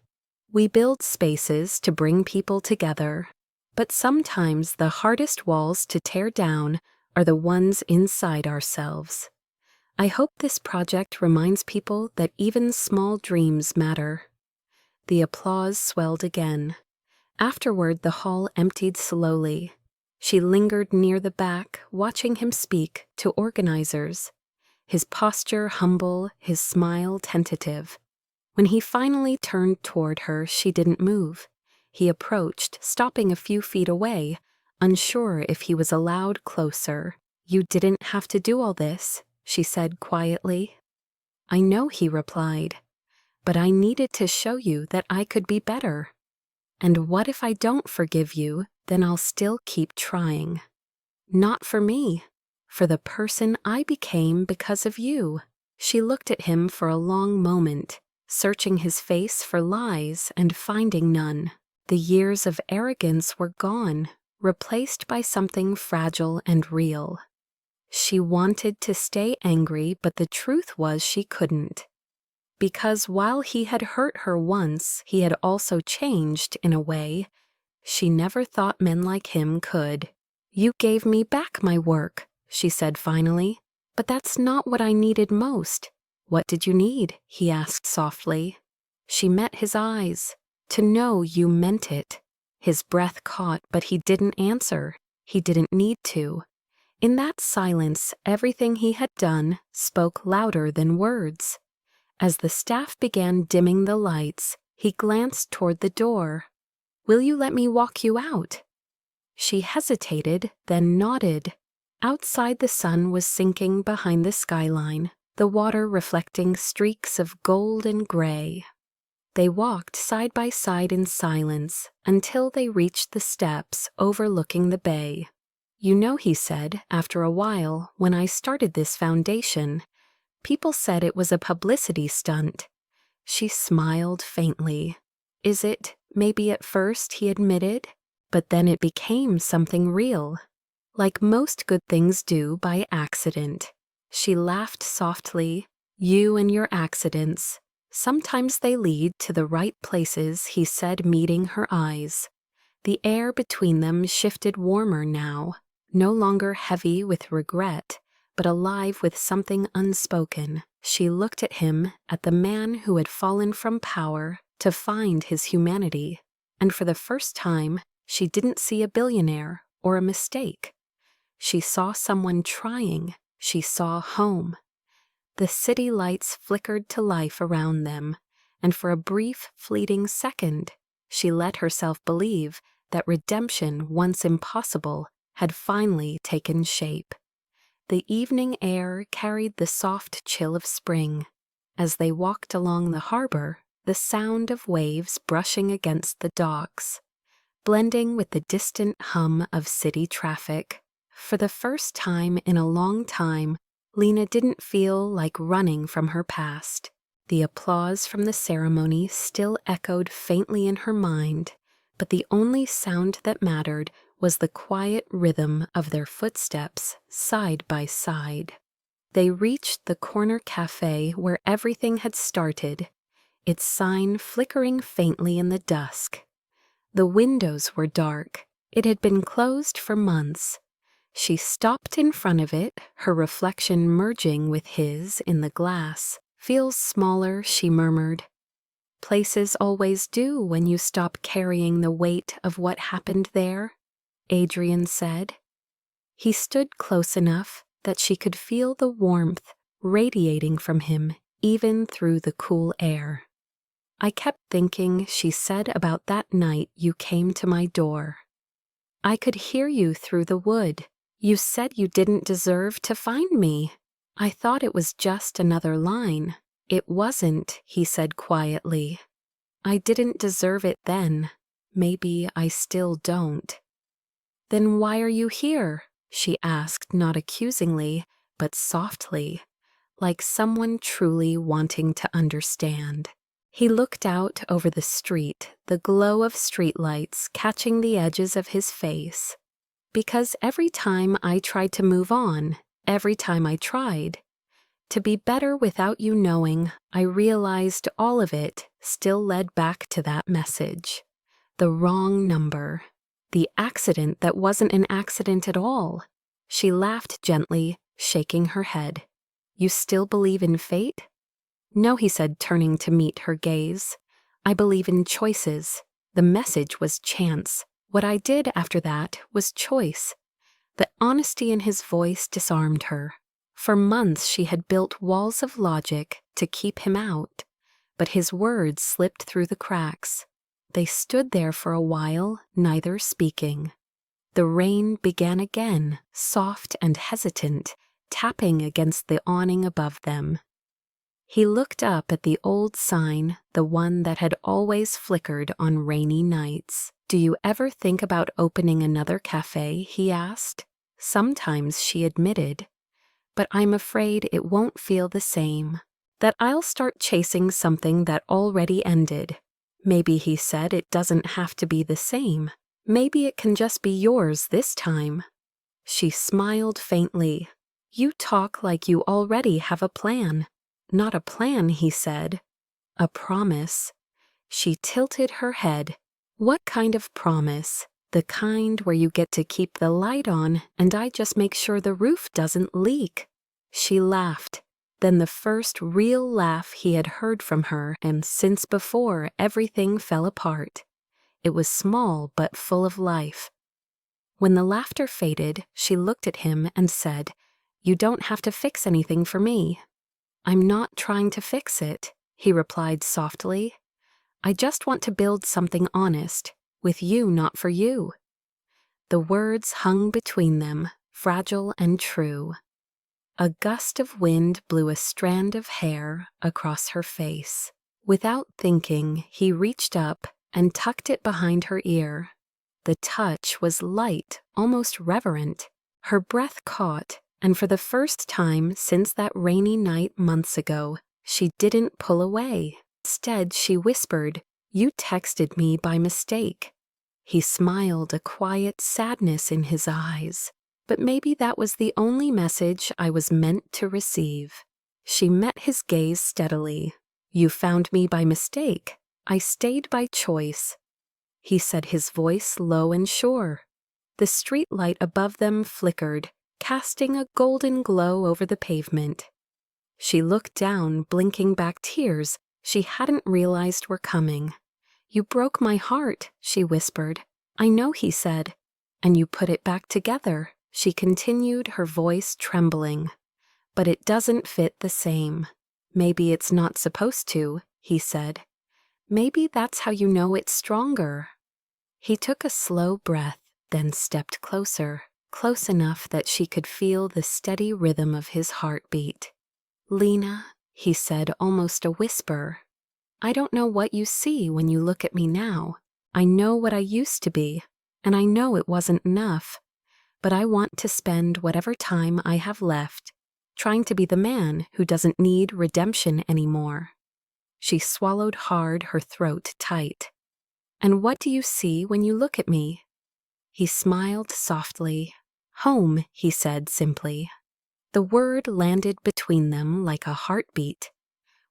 We build spaces to bring people together, but sometimes the hardest walls to tear down are the ones inside ourselves. I hope this project reminds people that even small dreams matter. The applause swelled again. Afterward, the hall emptied slowly. She lingered near the back, watching him speak to organizers. His posture humble, his smile tentative. When he finally turned toward her, she didn't move. He approached, stopping a few feet away, unsure if he was allowed closer. You didn't have to do all this, she said quietly. I know, he replied, but I needed to show you that I could be better. And what if I don't forgive you, then I'll still keep trying. Not for me, for the person I became because of you. She looked at him for a long moment, searching his face for lies and finding none. The years of arrogance were gone, replaced by something fragile and real. She wanted to stay angry, but the truth was she couldn't. Because while he had hurt her once, he had also changed in a way she never thought men like him could. You gave me back my work, she said finally, but that's not what I needed most. What did you need? He asked softly. She met his eyes. To know you meant it. His breath caught, but he didn't answer. He didn't need to. In that silence, everything he had done spoke louder than words. As the staff began dimming the lights, he glanced toward the door. Will you let me walk you out? She hesitated, then nodded. Outside, the sun was sinking behind the skyline, the water reflecting streaks of gold and gray. They walked side by side in silence until they reached the steps overlooking the bay. You know, he said, after a while, when I started this foundation, people said it was a publicity stunt. She smiled faintly. Is it? Maybe at first, he admitted, but then it became something real. Like most good things do by accident. She laughed softly. You and your accidents. Sometimes they lead to the right places, he said, meeting her eyes. The air between them shifted warmer now, no longer heavy with regret, but alive with something unspoken. She looked at him, at the man who had fallen from power to find his humanity, and for the first time, she didn't see a billionaire or a mistake. She saw someone trying. She saw home. The city lights flickered to life around them, and for a brief, fleeting second, she let herself believe that redemption, once impossible, had finally taken shape. The evening air carried the soft chill of spring. As they walked along the harbor, the sound of waves brushing against the docks, blending with the distant hum of city traffic. For the first time in a long time, Lena didn't feel like running from her past. The applause from the ceremony still echoed faintly in her mind, but the only sound that mattered was the quiet rhythm of their footsteps side by side. They reached the corner cafe where everything had started, its sign flickering faintly in the dusk. The windows were dark. It had been closed for months. She stopped in front of it, her reflection merging with his in the glass. "Feels smaller," she murmured. "Places always do when you stop carrying the weight of what happened there," Adrian said. He stood close enough that she could feel the warmth radiating from him even through the cool air. "I kept thinking," she said, "about that night you came to my door. I could hear you through the wood. You said you didn't deserve to find me. I thought it was just another line." "It wasn't," he said quietly. "I didn't deserve it then. Maybe I still don't." "Then why are you here?" she asked, not accusingly, but softly, like someone truly wanting to understand. He looked out over the street, the glow of streetlights catching the edges of his face. "Because every time I tried to move on, every time I tried to be better without you knowing, I realized all of it still led back to that message. The wrong number. The accident that wasn't an accident at all." She laughed gently, shaking her head. "You still believe in fate?" "No," he said, turning to meet her gaze. "I believe in choices. The message was chance. What I did after that was choice." The honesty in his voice disarmed her. For months she had built walls of logic to keep him out, but his words slipped through the cracks. They stood there for a while, neither speaking. The rain began again, soft and hesitant, tapping against the awning above them. He looked up at the old sign, the one that had always flickered on rainy nights. "Do you ever think about opening another cafe?" he asked. "Sometimes," she admitted. "But I'm afraid it won't feel the same. That I'll start chasing something that already ended." "Maybe," he said, "it doesn't have to be the same. Maybe it can just be yours this time." She smiled faintly. "You talk like you already have a plan." "Not a plan," he said. "A promise." She tilted her head. "What kind of promise?" "The kind where you get to keep the light on and I just make sure the roof doesn't leak." She laughed, then the first real laugh he had heard from her, and since before everything fell apart. It was small but full of life. When the laughter faded, she looked at him and said, "You don't have to fix anything for me." "I'm not trying to fix it," he replied softly. "I just want to build something honest, with you, not for you." The words hung between them, fragile and true. A gust of wind blew a strand of hair across her face. Without thinking, he reached up and tucked it behind her ear. The touch was light, almost reverent. Her breath caught, and for the first time since that rainy night months ago, she didn't pull away. Instead, she whispered, "You texted me by mistake." He smiled, a quiet sadness in his eyes. "But maybe that was the only message I was meant to receive." She met his gaze steadily. "You found me by mistake. I stayed by choice," he said, his voice low and sure. The street light above them flickered, casting a golden glow over the pavement. She looked down, blinking back tears she hadn't realized were coming. "You broke my heart," she whispered. "I know," he said. "And you put it back together," she continued, her voice trembling. "But it doesn't fit the same." "Maybe it's not supposed to," he said. "Maybe that's how you know it's stronger." He took a slow breath, then stepped closer, close enough that she could feel the steady rhythm of his heartbeat. "Lena," he said, almost a whisper, "I don't know what you see when you look at me now. I know what I used to be, and I know it wasn't enough. But I want to spend whatever time I have left trying to be the man who doesn't need redemption anymore." She swallowed hard, her throat tight. "And what do you see when you look at me?" He smiled softly. Home, he said simply. The word landed between them like a heartbeat.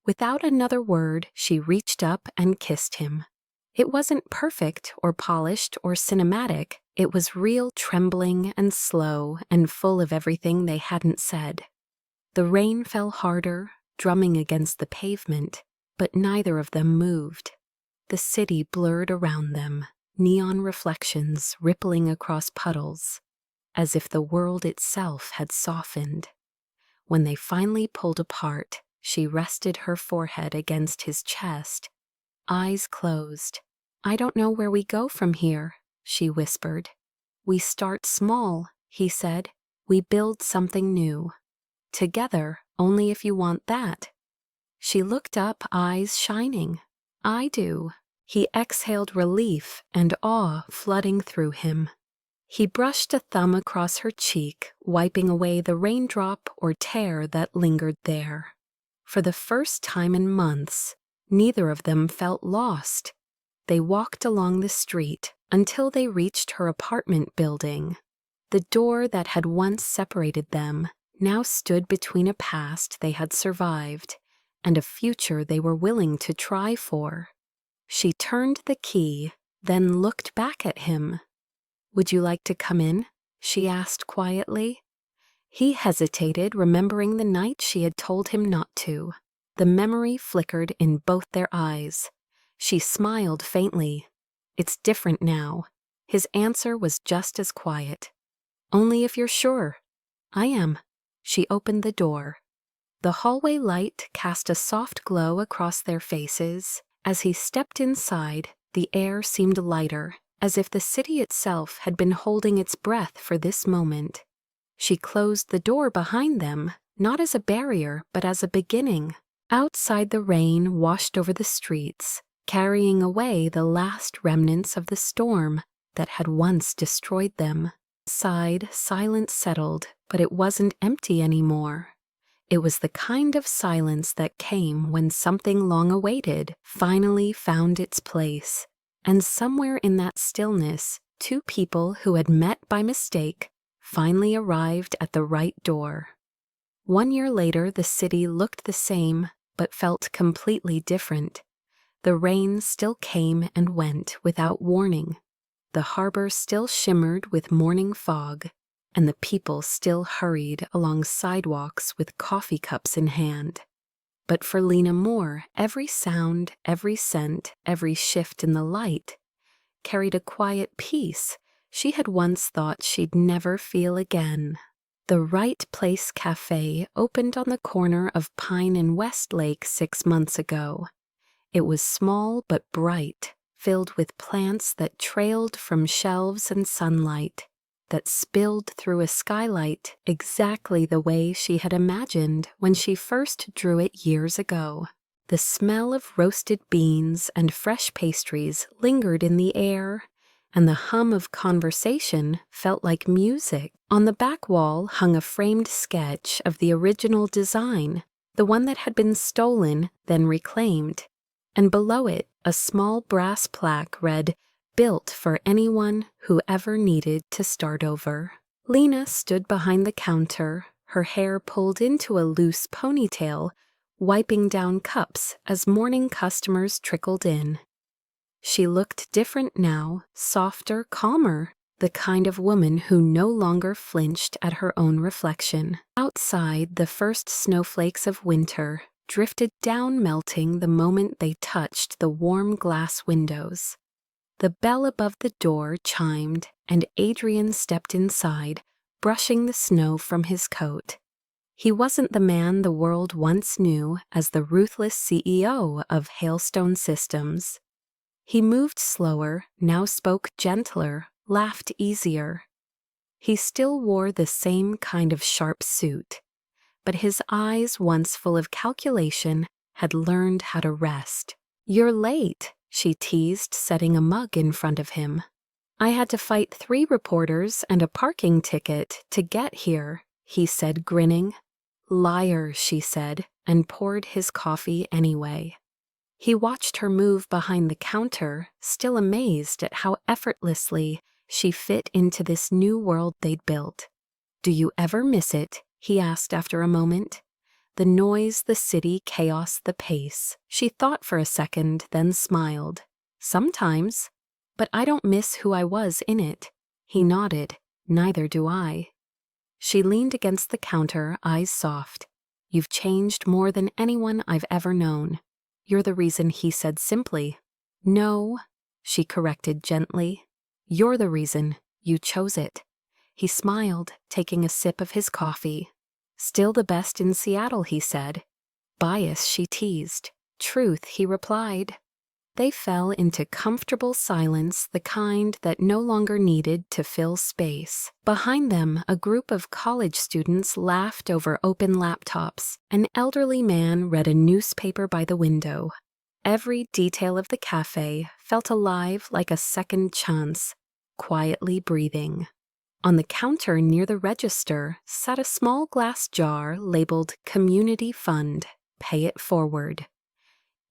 Without another word, she reached up and kissed him. It wasn't perfect or polished or cinematic. It was real, trembling and slow and full of everything they hadn't said. The rain fell harder, drumming against the pavement, but neither of them moved. The city blurred around them, neon reflections rippling across puddles, as if the world itself had softened. When they finally pulled apart, she rested her forehead against his chest, eyes closed. "I don't know where we go from here," she whispered. "We start small," he said. "We build something new. Together, only if you want that." She looked up, eyes shining. "I do." He exhaled relief and awe flooding through him. He brushed a thumb across her cheek, wiping away the raindrop or tear that lingered there. For the first time in months, neither of them felt lost. They walked along the street until they reached her apartment building. The door that had once separated them now stood between a past they had survived and a future they were willing to try for. She turned the key, then looked back at him. "Would you like to come in?" she asked quietly. He hesitated, remembering the night she had told him not to. The memory flickered in both their eyes. She smiled faintly. "It's different now." His answer was just as quiet. "Only if you're sure." "I am." She opened the door. The hallway light cast a soft glow across their faces. As he stepped inside, the air seemed lighter, as if the city itself had been holding its breath for this moment. She closed the door behind them, not as a barrier, but as a beginning. Outside, the rain washed over the streets, carrying away the last remnants of the storm that had once destroyed them. Inside, silence settled, but it wasn't empty anymore. It was the kind of silence that came when something long awaited finally found its place. And somewhere in that stillness, two people who had met by mistake finally arrived at the right door. 1 year later, the city looked the same, but felt completely different. The rain still came and went without warning. The harbor still shimmered with morning fog, and the people still hurried along sidewalks with coffee cups in hand. But for Lena Moore, every sound, every scent, every shift in the light carried a quiet peace she had once thought she'd never feel again. The Right Place Cafe opened on the corner of Pine and Westlake 6 months ago. It was small but bright, filled with plants that trailed from shelves and sunlight that spilled through a skylight exactly the way she had imagined when she first drew it years ago. The smell of roasted beans and fresh pastries lingered in the air, and the hum of conversation felt like music. On the back wall hung a framed sketch of the original design, the one that had been stolen, then reclaimed. And below it, a small brass plaque read, "Built for anyone who ever needed to start over." Lena stood behind the counter, her hair pulled into a loose ponytail, wiping down cups as morning customers trickled in. She looked different now, softer, calmer, the kind of woman who no longer flinched at her own reflection. Outside, the first snowflakes of winter drifted down, melting the moment they touched the warm glass windows. The bell above the door chimed, and Adrian stepped inside, brushing the snow from his coat. He wasn't the man the world once knew as the ruthless CEO of Hailstone Systems. He moved slower, now spoke gentler, laughed easier. He still wore the same kind of sharp suit, but his eyes, once full of calculation, had learned how to rest. "You're late," she teased, setting a mug in front of him. "I had to fight 3 reporters and a parking ticket to get here," he said, grinning. "Liar," she said, and poured his coffee anyway. He watched her move behind the counter, still amazed at how effortlessly She fit into this new world they'd built. "Do you ever miss it?" he asked after a moment. "The noise, the city, chaos, the pace." She thought for a second, then smiled. "Sometimes. But I don't miss who I was in it." He nodded. "Neither do I." She leaned against the counter, eyes soft. "You've changed more than anyone I've ever known." "You're the reason," he said simply. "No," she corrected gently. "You're the reason. You chose it." He smiled, taking a sip of his coffee. "Still the best in Seattle," he said. "Bias," she teased. "Truth," he replied. They fell into comfortable silence, the kind that no longer needed to fill space. Behind them, a group of college students laughed over open laptops. An elderly man read a newspaper by the window. Every detail of the cafe felt alive like a second chance, quietly breathing. On the counter near the register sat a small glass jar labeled Community Fund, Pay It Forward.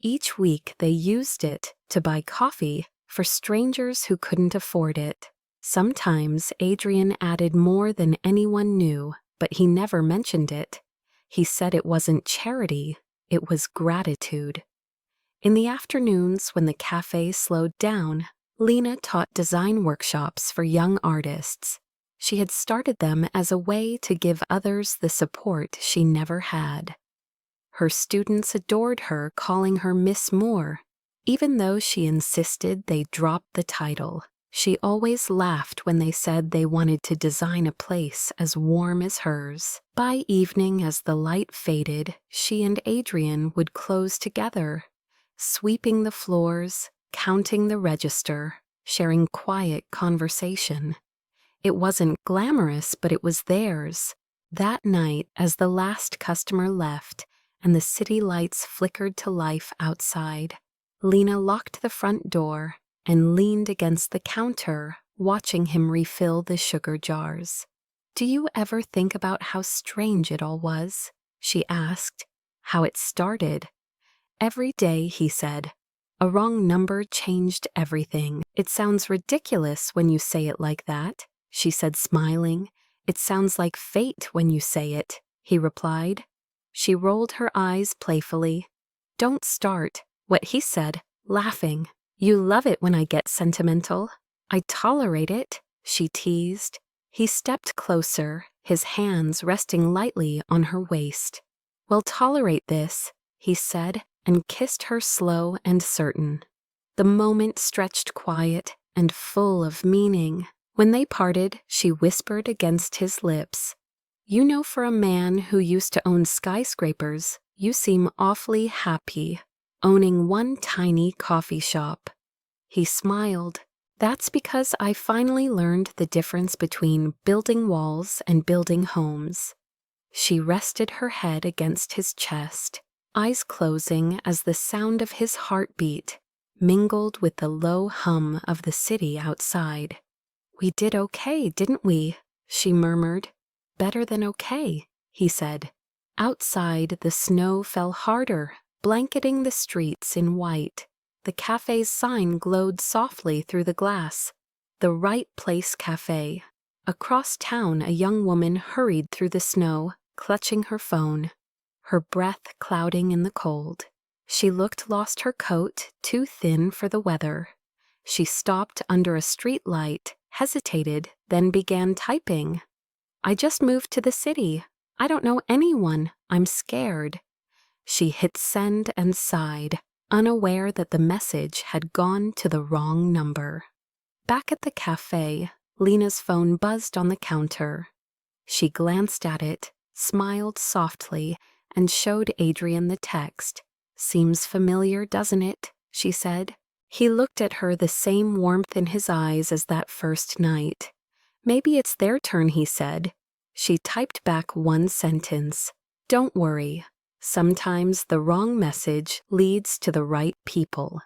Each week they used it to buy coffee for strangers who couldn't afford it. Sometimes Adrian added more than anyone knew, but he never mentioned it. He said it wasn't charity, it was gratitude. In the afternoons when the cafe slowed down, Lena taught design workshops for young artists. She had started them as a way to give others the support she never had. Her students adored her, calling her Miss Moore. Even though she insisted they drop the title, she always laughed when they said they wanted to design a place as warm as hers. By evening, as the light faded, she and Adrian would close together, sweeping the floors, counting the register, sharing quiet conversation. It wasn't glamorous, but it was theirs. That night, as the last customer left, and the city lights flickered to life outside, Lena locked the front door and leaned against the counter, watching him refill the sugar jars. "Do you ever think about how strange it all was?" she asked. "How it started?" "Every day," he said. "A wrong number changed everything." "It sounds ridiculous when you say it like that," she said, smiling. "It sounds like fate when you say it," he replied. She rolled her eyes playfully. "Don't start," what he said, laughing. "You love it when I get sentimental." "I tolerate it," she teased. He stepped closer, his hands resting lightly on her waist. "Well, tolerate this," he said, and kissed her slow and certain. The moment stretched quiet and full of meaning. When they parted, she whispered against his lips, "You know, for a man who used to own skyscrapers, you seem awfully happy, owning one tiny coffee shop." He smiled. "That's because I finally learned the difference between building walls and building homes." She rested her head against his chest, eyes closing as the sound of his heartbeat mingled with the low hum of the city outside. "We did okay, didn't we?" she murmured. "Better than okay," he said. Outside, the snow fell harder, blanketing the streets in white. The cafe's sign glowed softly through the glass. The Right Place Cafe. Across town, a young woman hurried through the snow, clutching her phone, her breath clouding in the cold. She looked lost her coat, too thin for the weather. She stopped under a street light, hesitated, then began typing. "I just moved to the city. I don't know anyone. I'm scared." She hit send and sighed, unaware that the message had gone to the wrong number. Back at the cafe, Lena's phone buzzed on the counter. She glanced at it, smiled softly, and showed Adrian the text. "Seems familiar, doesn't it?" she said. He looked at her, the same warmth in his eyes as that first night. "Maybe it's their turn," he said. She typed back one sentence. "Don't worry. Sometimes the wrong message leads to the right people."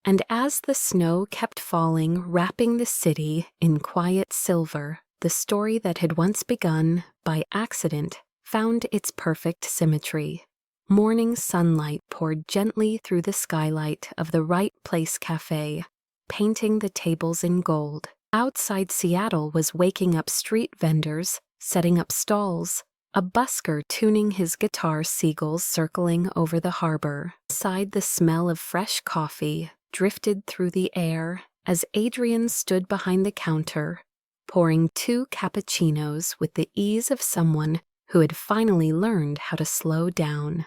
And as the snow kept falling, wrapping the city in quiet silver, the story that had once begun by accident found its perfect symmetry. Morning sunlight poured gently through the skylight of the Right Place Cafe, painting the tables in gold. Outside Seattle was waking up street vendors, setting up stalls, a busker tuning his guitar, seagulls circling over the harbor. Inside, the smell of fresh coffee drifted through the air as Adrian stood behind the counter, pouring 2 cappuccinos with the ease of someone who had finally learned how to slow down.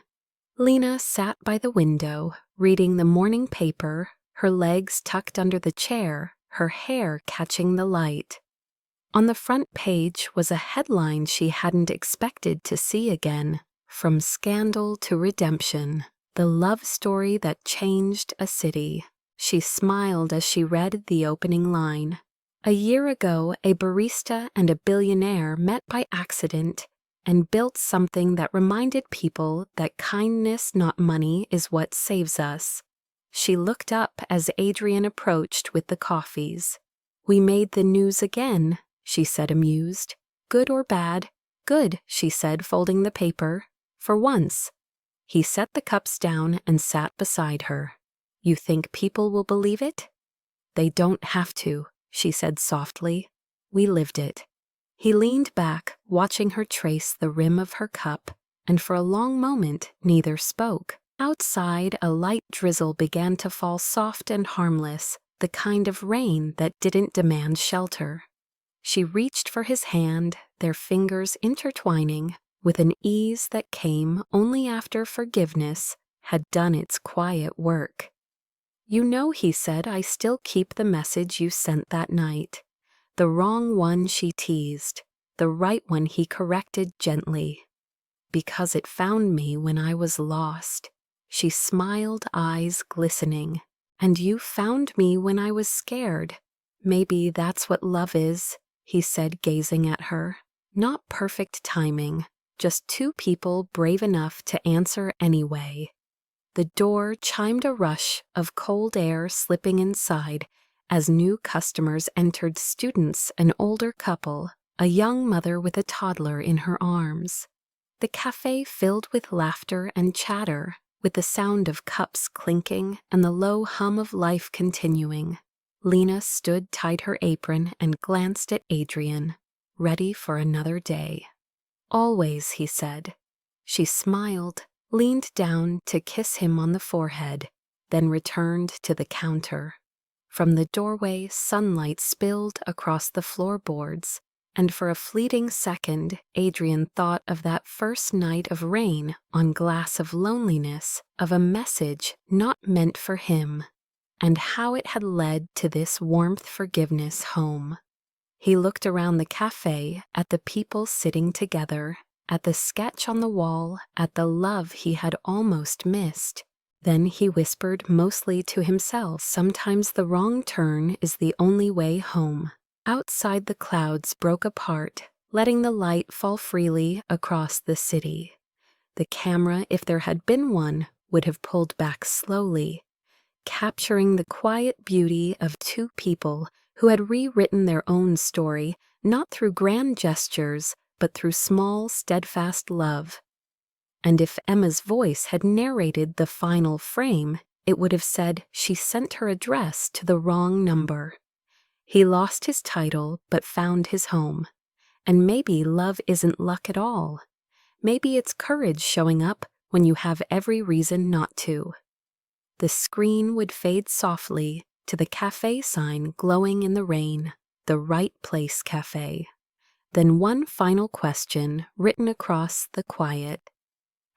Lena sat by the window, reading the morning paper, her legs tucked under the chair, her hair catching the light. On the front page was a headline she hadn't expected to see again: From Scandal to Redemption, the love story that changed a city. She smiled as she read the opening line. A year ago, a barista and a billionaire met by accident and built something that reminded people that kindness, not money, is what saves us. She looked up as Adrian approached with the coffees. "We made the news again," she said, amused. "Good or bad?" "Good," she said, folding the paper. "For once." He set the cups down and sat beside her. "You think people will believe it?" "They don't have to," she said softly. "We lived it." He leaned back, watching her trace the rim of her cup, and for a long moment neither spoke. Outside, a light drizzle began to fall, soft and harmless, the kind of rain that didn't demand shelter. She reached for his hand, their fingers intertwining, with an ease that came only after forgiveness had done its quiet work. "You know," he said, "I still keep the message you sent that night." The wrong one, she teased. The right one he corrected gently. "Because it found me when I was lost." She smiled, eyes glistening. "And you found me when I was scared." "Maybe that's what love is," he said, gazing at her. "Not perfect timing, just 2 people brave enough to answer anyway." The door chimed, a rush of cold air slipping inside as new customers entered: students, an older couple, a young mother with a toddler in her arms. The cafe filled with laughter and chatter, with the sound of cups clinking and the low hum of life continuing. Lena stood, tied her apron, and glanced at Adrian, ready for another day. "Always," he said. She smiled, leaned down to kiss him on the forehead, then returned to the counter. From the doorway, sunlight spilled across the floorboards, and for a fleeting second, Adrian thought of that first night of rain on glass, of loneliness, of a message not meant for him, and how it had led to this warmth, forgiveness, home. He looked around the cafe, at the people sitting together, at the sketch on the wall, at the love he had almost missed. Then he whispered, mostly to himself, "Sometimes the wrong turn is the only way home." Outside, the clouds broke apart, letting the light fall freely across the city. The camera, if there had been one, would have pulled back slowly, capturing the quiet beauty of 2 people who had rewritten their own story, not through grand gestures, but through small, steadfast love. And if Emma's voice had narrated the final frame, it would have said she sent her address to the wrong number. He lost his title, but found his home. And maybe love isn't luck at all. Maybe it's courage showing up when you have every reason not to. The screen would fade softly to the cafe sign glowing in the rain, the Right Place Cafe. Then one final question written across the quiet: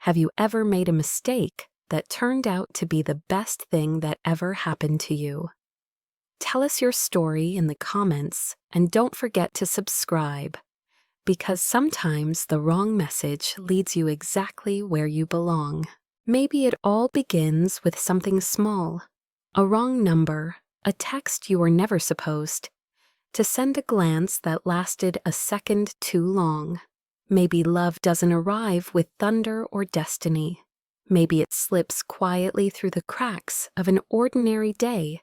have you ever made a mistake that turned out to be the best thing that ever happened to you? Tell us your story in the comments, and don't forget to subscribe, because sometimes the wrong message leads you exactly where you belong. Maybe it all begins with something small: a wrong number, a text you were never supposed to send, a glance that lasted a second too long. Maybe love doesn't arrive with thunder or destiny. Maybe it slips quietly through the cracks of an ordinary day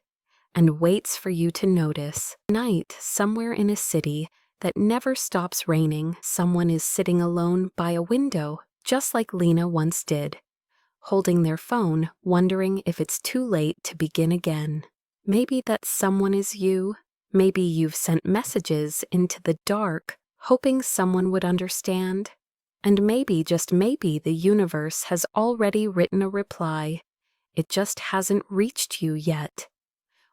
and waits for you to notice. Night, somewhere in a city that never stops raining, someone is sitting alone by a window, just like Lena once did, holding their phone, wondering if it's too late to begin again. Maybe that someone is you, Maybe you've sent messages into the dark, hoping someone would understand. And maybe, just maybe, the universe has already written a reply. It just hasn't reached you yet.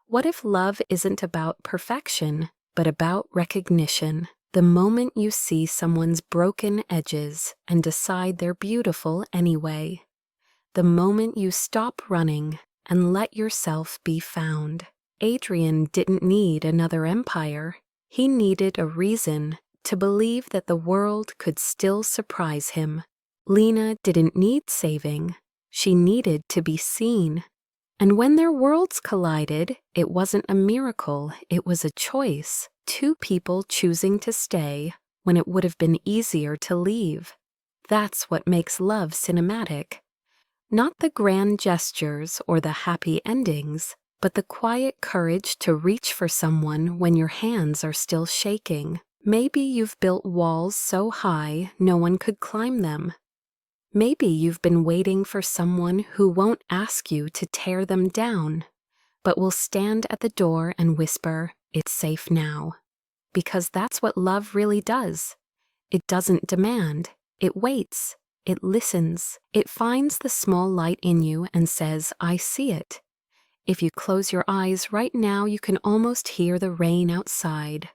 What if love isn't about perfection, but about recognition? The moment you see someone's broken edges and decide they're beautiful anyway. The moment you stop running and let yourself be found. Adrian didn't need another empire. He needed a reason to believe that the world could still surprise him. Lena didn't need saving. She needed to be seen. And when their worlds collided, it wasn't a miracle, it was a choice. Two people choosing to stay when it would have been easier to leave. That's what makes love cinematic. Not the grand gestures or the happy endings, but the quiet courage to reach for someone when your hands are still shaking. Maybe you've built walls so high no one could climb them. Maybe you've been waiting for someone who won't ask you to tear them down, but will stand at the door and whisper, "It's safe now." Because that's what love really does. It doesn't demand. It waits. It listens. It finds the small light in you and says, "I see it." If you close your eyes right now, you can almost hear the rain outside.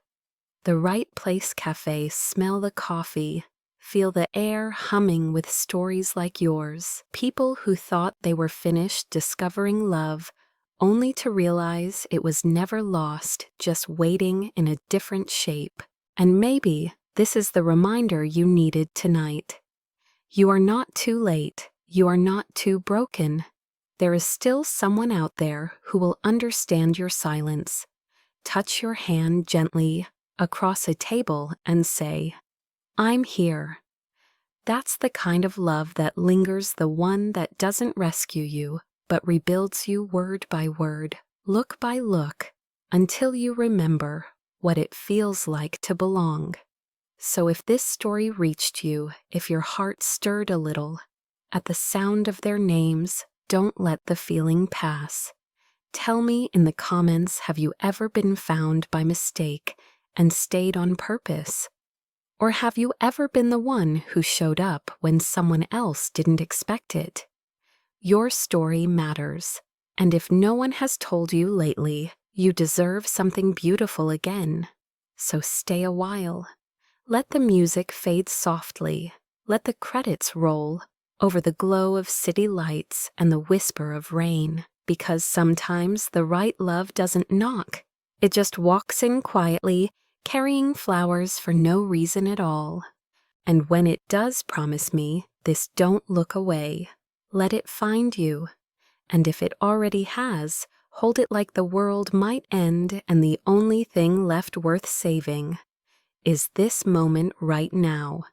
The Right Place Cafe, smell the coffee. Feel the air humming with stories like yours. People who thought they were finished discovering love, only to realize it was never lost, just waiting in a different shape. And maybe this is the reminder you needed tonight. You are not too late. You are not too broken. There is still someone out there who will understand your silence, touch your hand gently across a table and say, "I'm here." That's the kind of love that lingers, the one that doesn't rescue you, but rebuilds you word by word, look by look, until you remember what it feels like to belong. So if this story reached you, if your heart stirred a little, at the sound of their names, don't let the feeling pass. Tell me in the comments, have you ever been found by mistake and stayed on purpose? Or have you ever been the one who showed up when someone else didn't expect it? Your story matters, and if no one has told you lately, you deserve something beautiful again. So stay a while. Let the music fade softly. Let the credits roll over the glow of city lights and the whisper of rain, because sometimes the right love doesn't knock. It just walks in quietly, carrying flowers for no reason at all. And when it does promise me this, don't look away. Let it find you. And if it already has, hold it like the world might end and the only thing left worth saving is this moment right now.